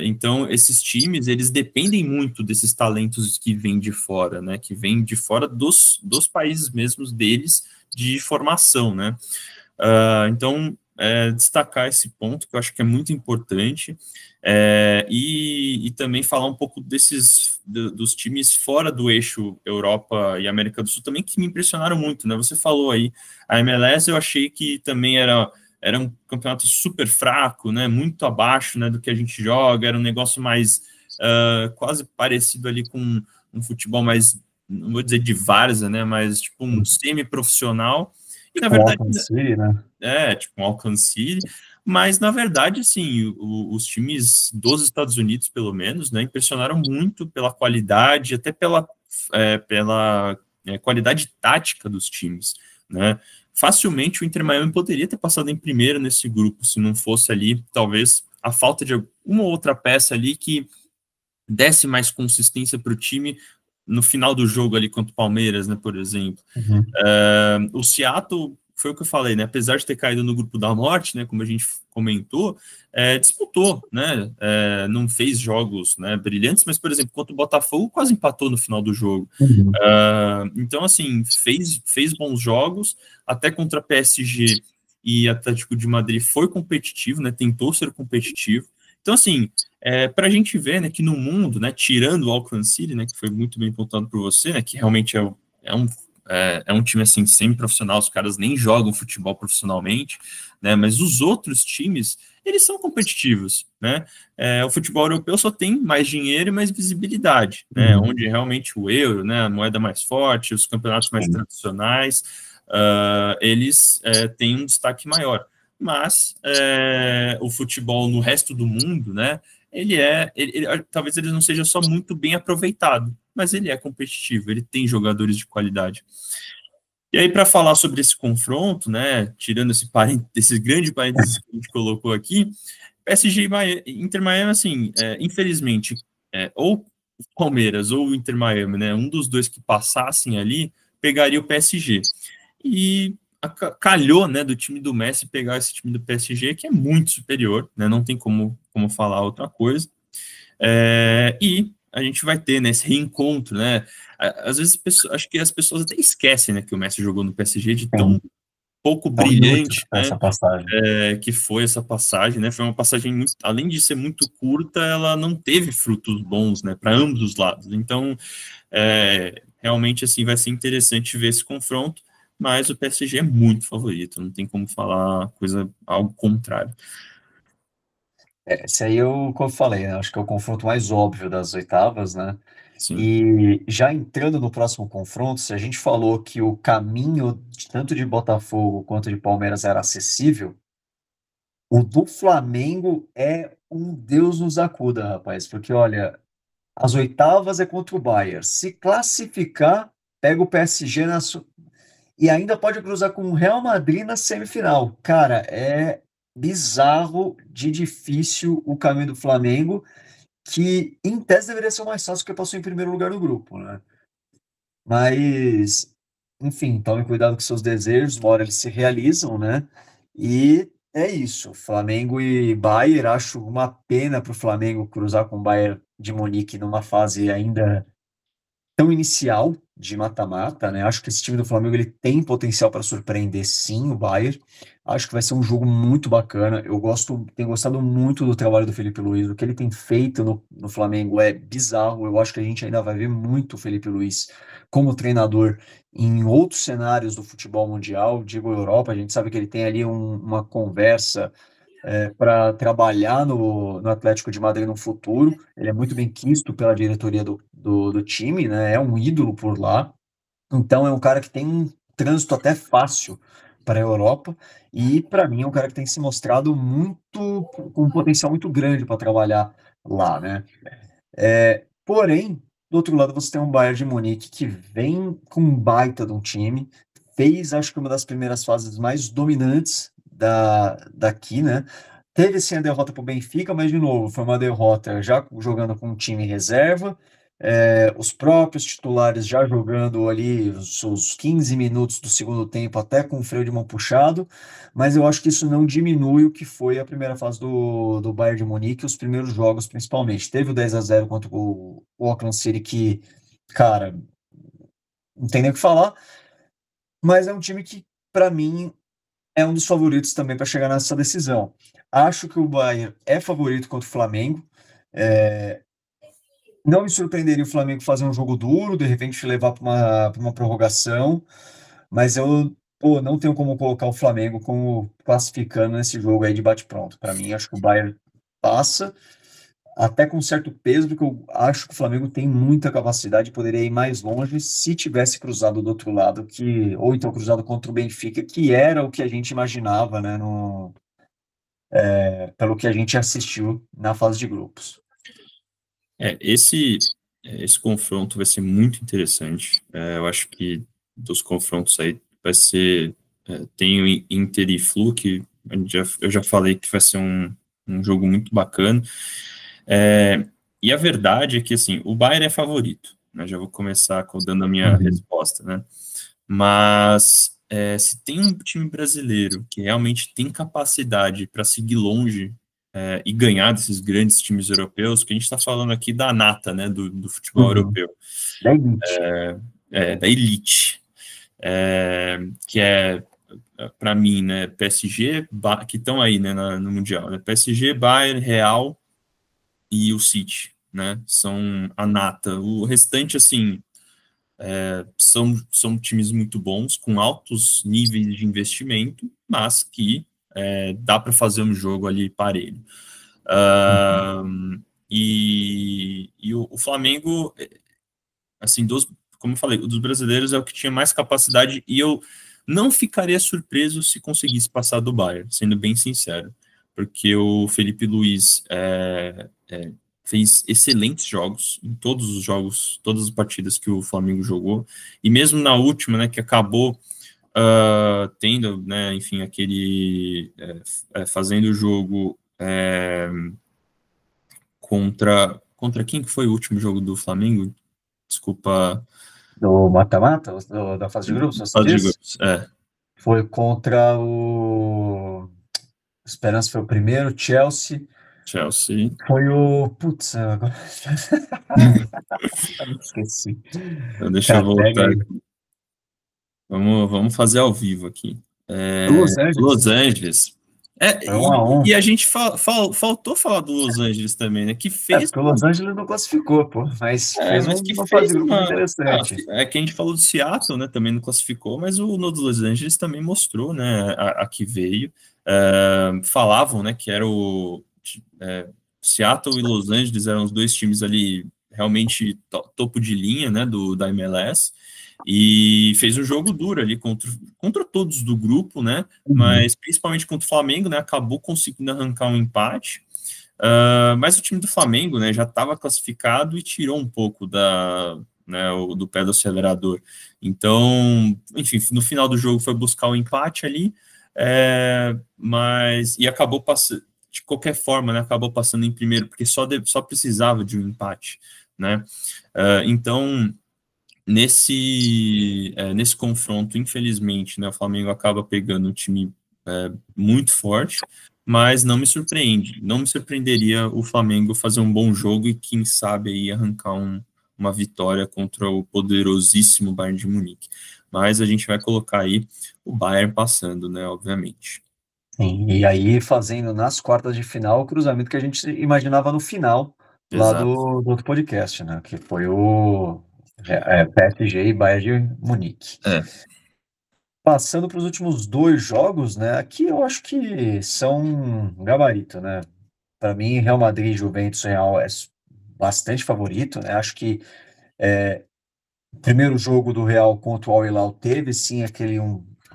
Então, esses times, eles dependem muito desses talentos que vêm de fora, né? Que vêm de fora dos países mesmos deles de formação, né? Então, destacar esse ponto que eu acho que é muito importante e também falar um pouco dos times fora do eixo Europa e América do Sul também que me impressionaram muito, né? Você falou aí, a MLS eu achei que também era um campeonato super fraco, né, muito abaixo, né, do que a gente joga, era um negócio mais quase parecido ali com um futebol mais, não vou dizer de várzea, né, mas tipo um semi-profissional, e na verdade, tipo um Alcancile, mas na verdade, assim, os times dos Estados Unidos, pelo menos, né, impressionaram muito pela qualidade, até pela qualidade tática dos times, né. Facilmente o Inter Miami poderia ter passado em primeiro nesse grupo, se não fosse ali, talvez, a falta de uma ou outra peça ali que desse mais consistência para o time no final do jogo ali contra o Palmeiras, né, por exemplo. O Seattle, foi o que eu falei, né, apesar de ter caído no grupo da morte, né, como a gente comentou, disputou, né, não fez jogos, né, brilhantes, mas, por exemplo, contra o Botafogo quase empatou no final do jogo. Então, assim, fez bons jogos, até contra PSG e Atlético de Madrid foi competitivo, né, tentou ser competitivo. Então, assim, para a gente ver, né, que no mundo, né, tirando o Auckland City, né, que foi muito bem apontado por você, né, que realmente é um é um time assim semi-profissional, os caras nem jogam futebol profissionalmente, né? Mas os outros times, eles são competitivos, né? O futebol europeu só tem mais dinheiro e mais visibilidade, né? Uhum. Onde realmente o euro, né, a moeda mais forte, os campeonatos mais Sim. tradicionais, eles têm um destaque maior. Mas o futebol no resto do mundo, né? Talvez ele não seja só muito bem aproveitado, mas ele é competitivo, ele tem jogadores de qualidade. E aí, para falar sobre esse confronto, né, tirando esse grande parênteses que a gente colocou aqui, PSG e Inter Miami, assim, infelizmente, ou o Palmeiras ou o Inter Miami, né, um dos dois que passassem ali, pegaria o PSG. E calhou, né, do time do Messi pegar esse time do PSG, que é muito superior, né, não tem como falar outra coisa. E a gente vai ter, né, esse reencontro, né? Às vezes acho que as pessoas até esquecem, né, que o Messi jogou no PSG de tão Sim. pouco Tão inútil brilhante, né, essa passagem. que foi essa passagem, né? Foi uma passagem, além de ser muito curta, ela não teve frutos bons, né, para ambos os lados. Então, realmente, assim, vai ser interessante ver esse confronto, mas o PSG é muito favorito, não tem como falar algo contrário. Esse aí eu, como eu falei, né? Acho que é o confronto mais óbvio das oitavas, né? Sim, E já entrando no próximo confronto, se a gente falou que o caminho tanto de Botafogo quanto de Palmeiras era acessível, o do Flamengo é um Deus nos acuda, rapaz, porque olha, as oitavas é contra o Bayern. Se classificar, pega o PSG e ainda pode cruzar com o Real Madrid na semifinal. Cara, é bizarro de difícil o caminho do Flamengo, que em tese deveria ser o mais fácil porque passou em primeiro lugar no grupo, né? Mas, enfim, tome cuidado com seus desejos, uma hora eles se realizam, né? E é isso. Flamengo e Bayern, acho uma pena para o Flamengo cruzar com o Bayern de Munique numa fase ainda tão inicial de mata-mata, né? Acho que esse time do Flamengo ele tem potencial para surpreender sim o Bayern. Acho que vai ser um jogo muito bacana. Tenho gostado muito do trabalho do Felipe Luiz. O que ele tem feito no Flamengo é bizarro. Eu acho que a gente ainda vai ver muito o Felipe Luiz como treinador em outros cenários do futebol mundial, digo Europa. A gente sabe que ele tem ali uma conversa para trabalhar no Atlético de Madrid no futuro. Ele é muito bem quisto pela diretoria do time, né? É um ídolo por lá. Então é um cara que tem um trânsito até fácil para a Europa e para mim é um cara que tem se mostrado muito com um potencial muito grande para trabalhar lá, né? Porém, do outro lado você tem um Bayern de Munique que vem com um baita de um time, fez acho que uma das primeiras fases mais dominantes daqui, né? Teve sim a derrota para o Benfica, mas de novo, foi uma derrota já jogando com um time reserva, os próprios titulares já jogando ali os seus 15 minutos do segundo tempo, até com o freio de mão puxado, mas eu acho que isso não diminui o que foi a primeira fase do Bayern de Munique, os primeiros jogos principalmente. Teve o 10-0 contra o Auckland City, que, cara, não tem nem o que falar, mas é um time que, para mim, é um dos favoritos também para chegar nessa decisão. Acho que o Bayern é favorito contra o Flamengo. É, não me surpreenderia o Flamengo fazer um jogo duro, de repente levar para uma prorrogação, mas eu não tenho como colocar o Flamengo como classificando nesse jogo aí de bate-pronto. Para mim, acho que o Bayern passa, até com certo peso, porque eu acho que o Flamengo tem muita capacidade e poderia ir mais longe se tivesse cruzado do outro lado, ou então cruzado contra o Benfica, que era o que a gente imaginava, né, pelo que a gente assistiu na fase de grupos. Esse confronto vai ser muito interessante. Eu acho que dos confrontos aí vai ser. Tem o Inter e Flu, que eu já falei que vai ser um jogo muito bacana. E a verdade é que assim, o Bayern é favorito, né? Já vou começar dando a minha Uhum. resposta, né? Mas se tem um time brasileiro que realmente tem capacidade para seguir longe e ganhar desses grandes times europeus, que a gente está falando aqui da nata, né, do futebol Uhum. europeu, Da elite. da elite, que para mim, né, PSG, que estão aí, né, no Mundial, né, PSG, Bayern, Real e o City, né, são a nata. O restante, assim, são times muito bons, com altos níveis de investimento, mas que dá para fazer um jogo ali parelho. E o Flamengo, assim, como eu falei, dos brasileiros é o que tinha mais capacidade, e eu não ficaria surpreso se conseguisse passar do Bayern, sendo bem sincero, porque o Felipe Luiz fez excelentes jogos em todos os jogos, todas as partidas que o Flamengo jogou, e mesmo na última, né, que acabou tendo, né, enfim, fazendo o jogo contra quem que foi o último jogo do Flamengo? Desculpa. Do mata-mata, da fase de grupos, você Fase de diz? grupos, Foi contra o Esperança, foi o primeiro, Chelsea. Chelsea. Foi o. Putz, agora. Esqueci. Então, deixa eu Cara, pega voltar. aí. Vamos fazer ao vivo aqui. Los Angeles. Los Angeles. Foi 1-1. E a gente faltou falar do Los Angeles também, né? Que fez. Porque o Los Angeles não classificou, pô. Mas fez Mas que uma fase fez de grupos uma. interessante. É que a gente falou do Seattle, né? Também não classificou, mas o no Los Angeles também mostrou, né? A que veio. Falavam, né? Que era o. Seattle e Los Angeles eram os dois times ali realmente topo de linha, né? Da MLS. E fez um jogo duro ali contra todos do grupo, né? Mas principalmente contra o Flamengo, né? Acabou conseguindo arrancar um empate. Mas o time do Flamengo, né, já estava classificado e tirou um pouco do pé do acelerador. Então, enfim, no final do jogo foi buscar o empate ali, e acabou passando, de qualquer forma, né, acabou passando em primeiro, porque só precisava de um empate, né? Então, nesse confronto, infelizmente, né, o Flamengo acaba pegando um time muito forte, mas não me surpreende. Não me surpreenderia o Flamengo fazer um bom jogo e, quem sabe, aí arrancar uma vitória contra o poderosíssimo Bayern de Munique. Mas a gente vai colocar aí o Bayern passando, né, obviamente. Sim, e aí fazendo nas quartas de final o cruzamento que a gente imaginava no final lá Exato. do outro podcast, né? Que foi o PSG e Bayern de Munique. Passando para os últimos dois jogos, né? Aqui eu acho que são um gabarito, né? Para mim, Real Madrid e Juventus Real é bastante favorito, né? Acho que o primeiro jogo do Real contra o Al Hilal teve sim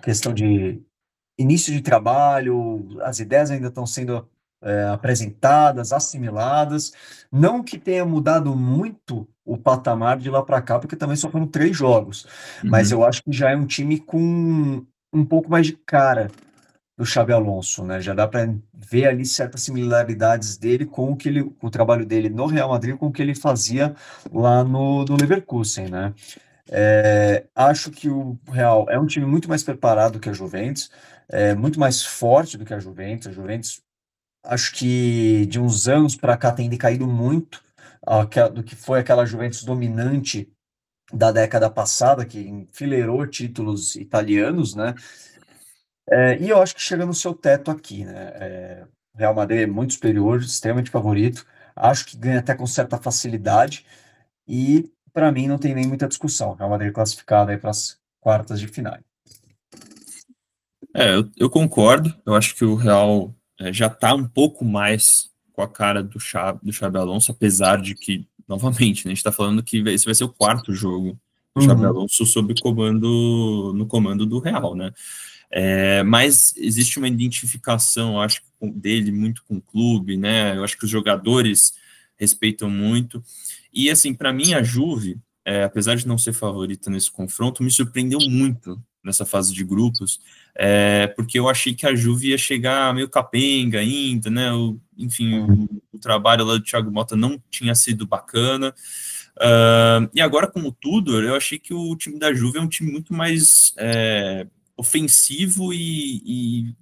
questão de início de trabalho, as ideias ainda estão sendo apresentadas, assimiladas. Não que tenha mudado muito o patamar de lá para cá, porque também só foram três jogos. Mas eu acho que já é um time com um pouco mais de cara do Xabi Alonso, né? Já dá para ver ali certas similaridades dele com o trabalho dele no Real Madrid, com o que ele fazia lá no Leverkusen, né? Acho que o Real é um time muito mais preparado que a Juventus, muito mais forte do que a Juventus. A Juventus, acho que de uns anos para cá tem decaído muito do que foi aquela Juventus dominante da década passada, que enfileirou títulos italianos, né? E eu acho que chega no seu teto aqui, né? O Real Madrid é muito superior, extremamente favorito. Acho que ganha até com certa facilidade. E, para mim, não tem nem muita discussão. O Real Madrid classificado aí para as quartas de final. Eu concordo. Eu acho que o Real já está um pouco mais com a cara do Xabi Alonso, apesar de que, novamente, né, a gente está falando que esse vai ser o quarto jogo do Xabi Alonso no comando do Real, né? Mas existe uma identificação, acho, dele muito com o clube, né? Eu acho que os jogadores respeitam muito. E, assim, para mim, a Juve, apesar de não ser favorita nesse confronto, me surpreendeu muito nessa fase de grupos, porque eu achei que a Juve ia chegar meio capenga ainda, né? O trabalho lá do Thiago Motta não tinha sido bacana. E agora, com o Tudor, eu achei que o time da Juve é um time muito mais ofensivo e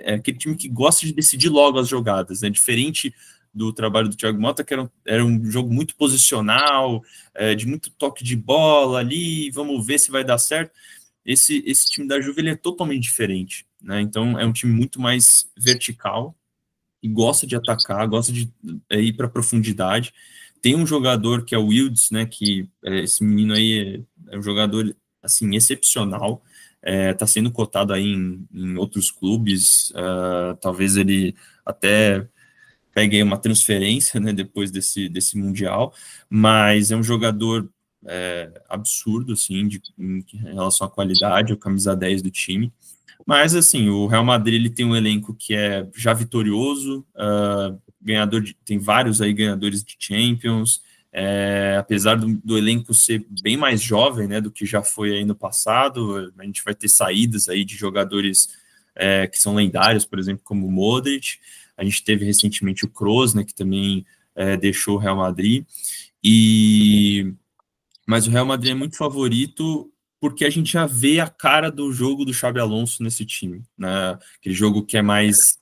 aquele time que gosta de decidir logo as jogadas, né? Diferente do trabalho do Thiago Motta, que era um jogo muito posicional, de muito toque de bola ali, vamos ver se vai dar certo. Esse time da Juve ele é totalmente diferente, né? Então é um time muito mais vertical e gosta de atacar, gosta de ir para profundidade. Tem um jogador que é o Wilds, né? Que esse menino aí é um jogador assim, excepcional. Está sendo cotado aí em outros clubes, talvez ele até pegue uma transferência, né, depois desse Mundial, mas é um jogador absurdo, assim, em relação à qualidade, o camisa 10 do time. Mas, assim, o Real Madrid ele tem um elenco que é já vitorioso, tem vários aí ganhadores de Champions, apesar do elenco ser bem mais jovem, né, do que já foi aí no passado, a gente vai ter saídas aí de jogadores que são lendários, por exemplo, como o Modric. A gente teve recentemente o Kroos, né, que também deixou o Real Madrid, mas o Real Madrid é muito favorito porque a gente já vê a cara do jogo do Xabi Alonso nesse time, né? Aquele jogo que é mais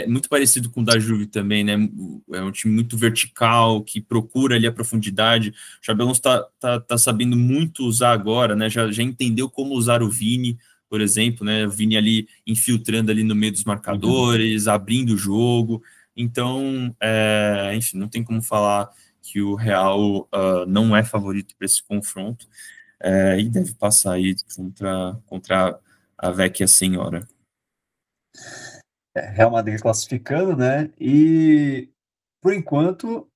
muito parecido com o da Juve também, né? É um time muito vertical, que procura ali a profundidade. O Xabi Alonso tá sabendo muito usar agora, né? Já entendeu como usar o Vini, por exemplo, né? O Vini ali infiltrando ali no meio dos marcadores, abrindo o jogo. Então, enfim, não tem como falar que o Real não é favorito para esse confronto e deve passar aí contra a Vecchia Senhora. Real Madrid classificando, né? E por enquanto,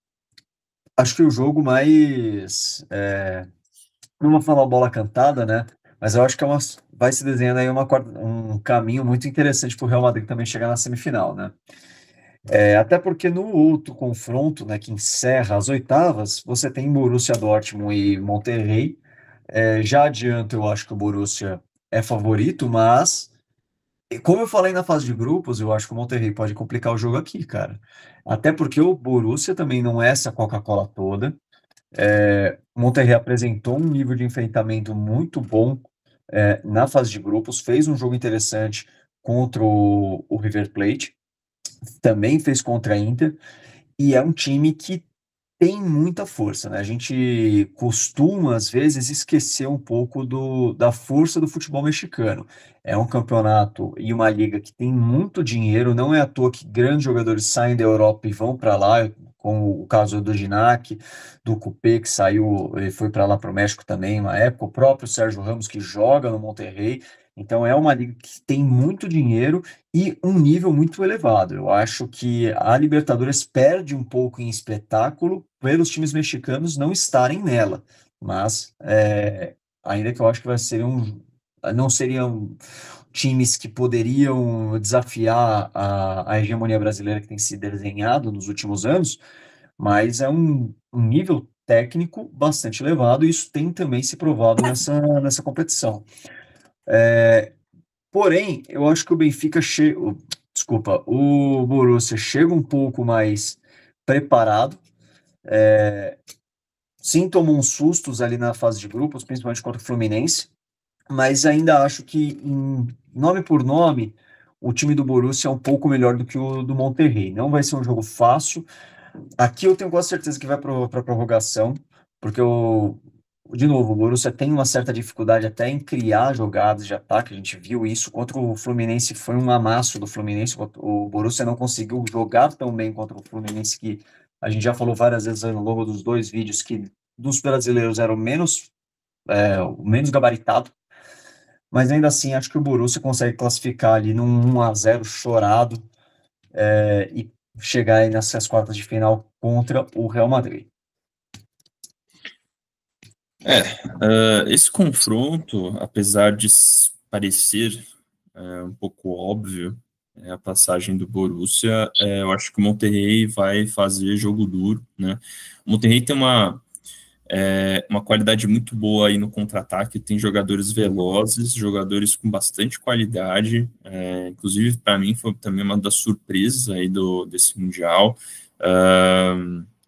acho que o jogo mais. Não vou falar bola cantada, né? Mas eu acho que vai se desenhando aí um caminho muito interessante para o Real Madrid também chegar na semifinal, né? Até porque no outro confronto, né, que encerra as oitavas, você tem Borussia Dortmund e Monterrey. Já adianto, eu acho que o Borussia é favorito, mas como eu falei na fase de grupos, eu acho que o Monterrey pode complicar o jogo aqui, cara. Até porque o Borussia também não é essa Coca-Cola toda. O Monterrey apresentou um nível de enfrentamento muito bom na fase de grupos, fez um jogo interessante contra o River Plate, também fez contra a Inter, e é um time que tem muita força, né? A gente costuma, às vezes, esquecer um pouco da força do futebol mexicano. É um campeonato e uma liga que tem muito dinheiro, não é à toa que grandes jogadores saem da Europa e vão para lá, como o caso do Ginac, do Coupé, que saiu e foi para lá para o México também, uma época, o próprio Sérgio Ramos, que joga no Monterrey. Então, é uma liga que tem muito dinheiro e um nível muito elevado. Eu acho que a Libertadores perde um pouco em espetáculo pelos times mexicanos não estarem nela, mas ainda que eu acho que não seriam times que poderiam desafiar a hegemonia brasileira que tem se desenhado nos últimos anos, mas é um nível técnico bastante elevado e isso tem também se provado nessa competição. Porém, eu acho que o Benfica desculpa, o Borussia chega um pouco mais preparado. Sim, tomou uns sustos ali na fase de grupos, principalmente contra o Fluminense, mas ainda acho que, nome por nome, o time do Borussia é um pouco melhor do que o do Monterrey. Não vai ser um jogo fácil. Aqui eu tenho quase certeza que vai para a prorrogação, porque de novo, o Borussia tem uma certa dificuldade até em criar jogadas de ataque. A gente viu isso contra o Fluminense, foi um amasso do Fluminense. O Borussia não conseguiu jogar tão bem contra o Fluminense, que a gente já falou várias vezes ao longo dos dois vídeos que dos brasileiros era o menos gabaritado. Mas ainda assim, acho que o Borussia consegue classificar ali num 1-0 chorado e chegar aí nessas quartas de final contra o Real Madrid. Esse confronto, apesar de parecer um pouco óbvio a passagem do Borussia, eu acho que o Monterrey vai fazer jogo duro, né? O Monterrey tem uma qualidade muito boa aí no contra-ataque, tem jogadores velozes, jogadores com bastante qualidade, inclusive para mim foi também uma das surpresas aí desse Mundial,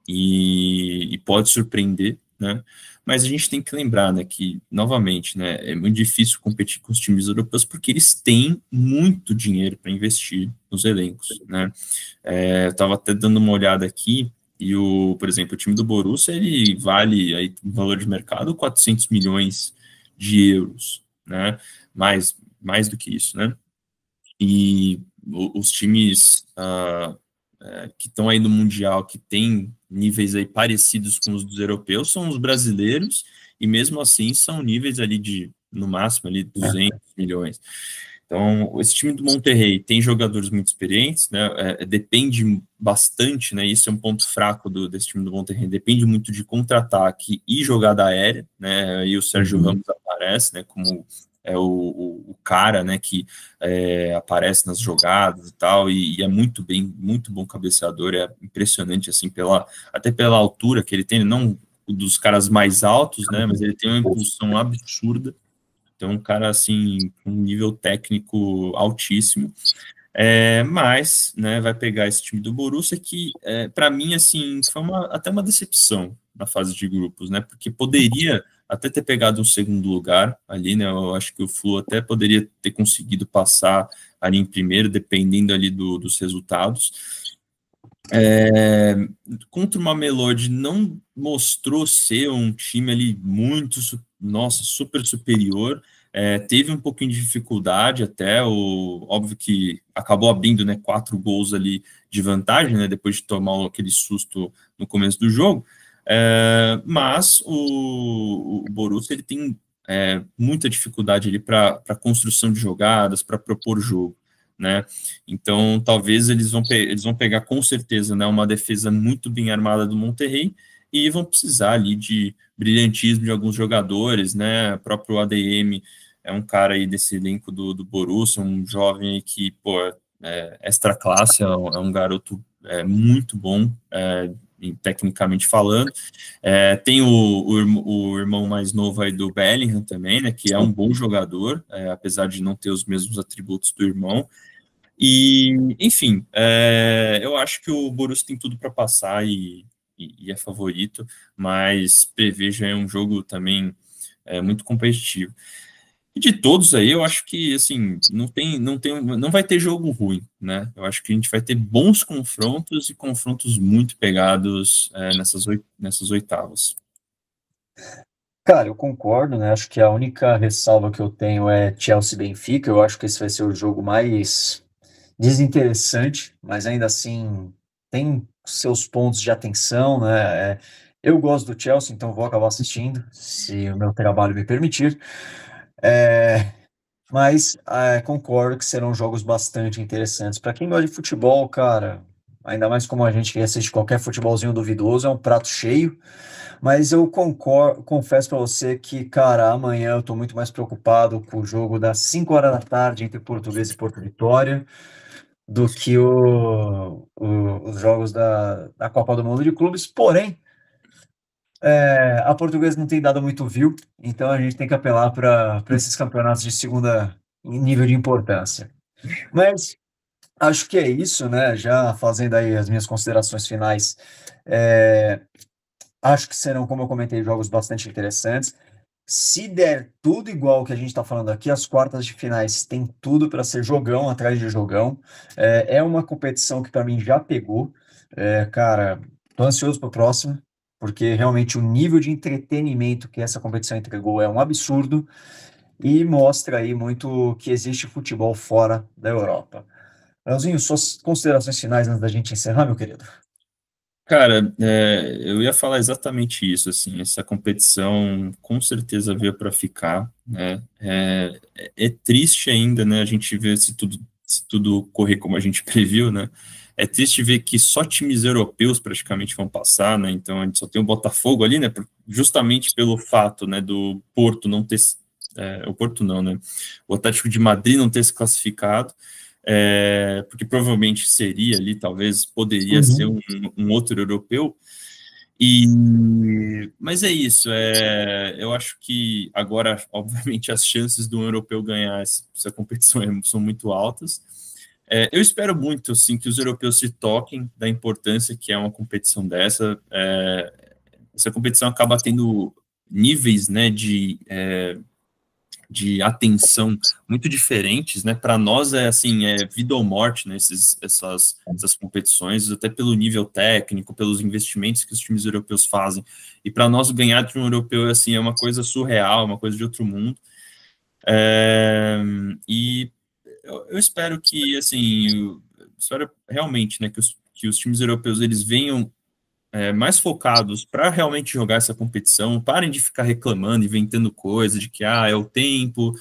e pode surpreender, né? Mas a gente tem que lembrar, né, que, novamente, né, é muito difícil competir com os times europeus porque eles têm muito dinheiro para investir nos elencos, né? Eu estava até dando uma olhada aqui, e, por exemplo, o time do Borussia, ele vale, aí, um valor de mercado, 400 milhões de euros, né? Mais do que isso, né? E os times que estão aí no Mundial, que têm níveis aí parecidos com os dos europeus, são os brasileiros, e mesmo assim são níveis ali de no máximo ali 200 milhões. Então, esse time do Monterrey tem jogadores muito experientes, né? Depende bastante, né? Isso é um ponto fraco desse time do Monterrey. Depende muito de contra-ataque e jogada aérea, né? E o Sérgio Ramos aparece, né? Como o cara, né? Que aparece nas jogadas e tal, e é muito bom cabeceador. É impressionante, assim, até pela altura que ele tem, não dos caras mais altos, né? Mas ele tem uma impulsão absurda. Então, um cara, assim, com um nível técnico altíssimo. Mas, né, vai pegar esse time do Borussia que, para mim, assim, foi até uma decepção na fase de grupos, né? Porque poderia até ter pegado um segundo lugar ali, né? Eu acho que o Flu até poderia ter conseguido passar ali em primeiro, dependendo ali dos resultados. Contra o Mamelodi não mostrou ser um time ali muito, nossa, super superior. Teve um pouquinho de dificuldade até, óbvio que acabou abrindo, né, 4 gols ali de vantagem, né, depois de tomar aquele susto no começo do jogo. Mas o Borussia ele tem muita dificuldade ali para construção de jogadas, para propor jogo, né? Então, talvez eles vão pegar com certeza, né, uma defesa muito bem armada do Monterrey e vão precisar ali de brilhantismo de alguns jogadores, né? O próprio ADM é um cara aí desse elenco do Borussia, um jovem aí que, pô, extra classe, é um garoto muito bom, tecnicamente falando. Tem o irmão mais novo aí do Bellingham também, né, que é um bom jogador, apesar de não ter os mesmos atributos do irmão. E, enfim, eu acho que o Borussia tem tudo para passar e é favorito, mas prevejo aí um jogo também muito competitivo. E de todos aí, eu acho que assim não vai ter jogo ruim, né? Eu acho que a gente vai ter bons confrontos e confrontos muito pegados nessas oitavas. Cara, eu concordo, né? Acho que a única ressalva que eu tenho é Chelsea e Benfica. Eu acho que esse vai ser o jogo mais desinteressante, mas ainda assim tem seus pontos de atenção, né? Eu gosto do Chelsea, então vou acabar assistindo, se o meu trabalho me permitir. É, mas concordo que serão jogos bastante interessantes. Para quem gosta de futebol, cara, ainda mais como a gente que assiste qualquer futebolzinho duvidoso, é um prato cheio. Mas eu concordo, confesso para você que, cara, amanhã eu estou muito mais preocupado com o jogo das 5 horas da tarde entre Portuguesa e Porto Vitória do que os jogos da Copa do Mundo de Clubes. Porém, a Portuguesa não tem dado muito view, então a gente tem que apelar para esses campeonatos de segunda nível de importância. Mas acho que é isso, né? Já fazendo aí as minhas considerações finais. É, Acho que serão, como eu comentei, jogos bastante interessantes. Se der tudo igual que a gente está falando aqui, as quartas de finais tem tudo para ser jogão atrás de jogão. É uma competição que para mim já pegou. Cara, tô ansioso para o próximo, porque realmente o nível de entretenimento que essa competição entregou é um absurdo e mostra aí muito que existe futebol fora da Europa. Leozinho, suas considerações finais antes da gente encerrar, meu querido? Cara, eu ia falar exatamente isso, assim, essa competição com certeza veio para ficar, né? É triste ainda, né? A gente ver se tudo correr como a gente previu, né? É triste ver que só times europeus praticamente vão passar, né? Então a gente só tem o Botafogo ali, né? Justamente pelo fato, né, do Porto não ter, o Porto não, né? O Atlético de Madrid não ter se classificado. Porque provavelmente seria ali, talvez poderia ser Uhum. um outro europeu. Mas é isso. Eu acho que agora, obviamente, as chances do europeu ganhar essa competição são muito altas. Eu espero muito, assim, que os europeus se toquem da importância que é uma competição dessa. Essa competição acaba tendo níveis, né, de atenção muito diferentes, né? Para nós é assim, é vida ou morte, né? Essas competições, até pelo nível técnico, pelos investimentos que os times europeus fazem. E para nós ganhar de um europeu assim é uma coisa surreal, uma coisa de outro mundo. E eu espero que assim, eu espero realmente, né, que os times europeus eles venham mais focados para realmente jogar essa competição, parem de ficar reclamando, inventando coisa de que é o tempo,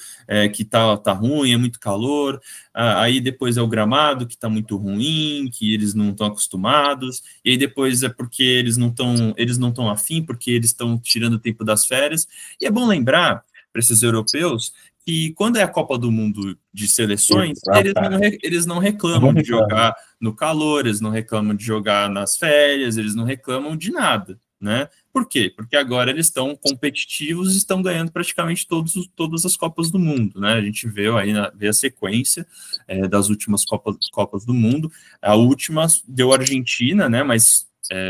que tá ruim, é muito calor, aí depois é o gramado que está muito ruim, que eles não estão acostumados, e aí depois é porque eles não estão afim, porque eles estão tirando o tempo das férias. E é bom lembrar para esses europeus que quando é a Copa do Mundo de seleções, Exatamente. eles não Não reclamam de reclamo. jogar no calor, eles não reclamam de jogar nas férias, eles não reclamam de nada, né? Por quê? Porque agora eles estão competitivos e estão ganhando praticamente todas as Copas do Mundo, né? A gente vê a sequência das últimas Copas do Mundo. A última deu a Argentina, né? Mas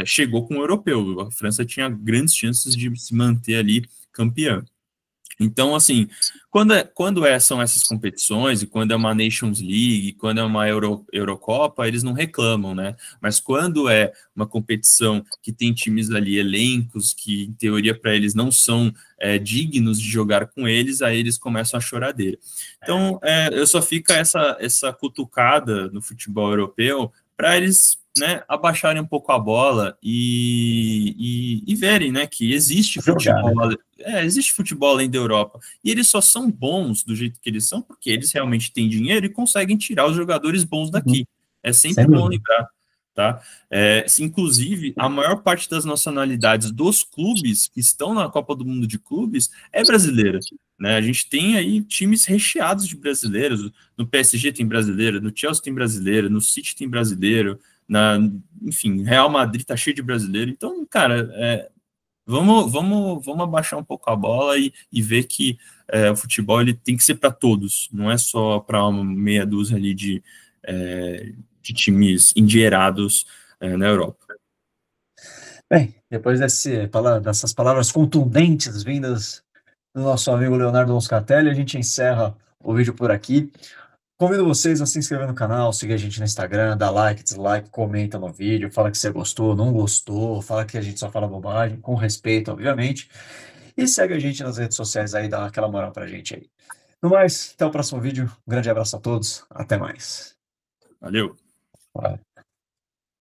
chegou com o europeu. A França tinha grandes chances de se manter ali campeã. Então, assim, são essas competições, e quando é uma Nations League, quando é uma Eurocopa, eles não reclamam, né? Mas quando é uma competição que tem times ali, elencos, que em teoria para eles não são dignos de jogar com eles, aí eles começam a choradeira. Então, eu só fica essa cutucada no futebol europeu para eles, né, abaixarem um pouco a bola e verem, né, que existe Jogar, futebol, né? existe futebol além da Europa. E eles só são bons do jeito que eles são porque eles realmente têm dinheiro e conseguem tirar os jogadores bons Uhum. daqui. É sempre Sem bom dúvida. lembrar, tá? Inclusive, a maior parte das nacionalidades dos clubes que estão na Copa do Mundo de Clubes é brasileira. Né? A gente tem aí times recheados de brasileiros. No PSG tem brasileiro, no Chelsea tem brasileiro, no City tem brasileiro, enfim, Real Madrid tá cheio de brasileiro. Então, cara, vamos abaixar um pouco a bola e ver que o futebol ele tem que ser para todos, não é só para uma meia dúzia ali de times endinheirados na Europa. Bem, depois dessas palavras contundentes vindas do nosso amigo Leonardo Moscatelli, a gente encerra o vídeo por aqui. Convido vocês a se inscrever no canal, seguir a gente no Instagram, dar like, dislike, comenta no vídeo, fala que você gostou, não gostou, fala que a gente só fala bobagem, com respeito, obviamente. E segue a gente nas redes sociais aí, dá aquela moral pra gente aí. No mais, até o próximo vídeo. Um grande abraço a todos, até mais. Valeu! Valeu.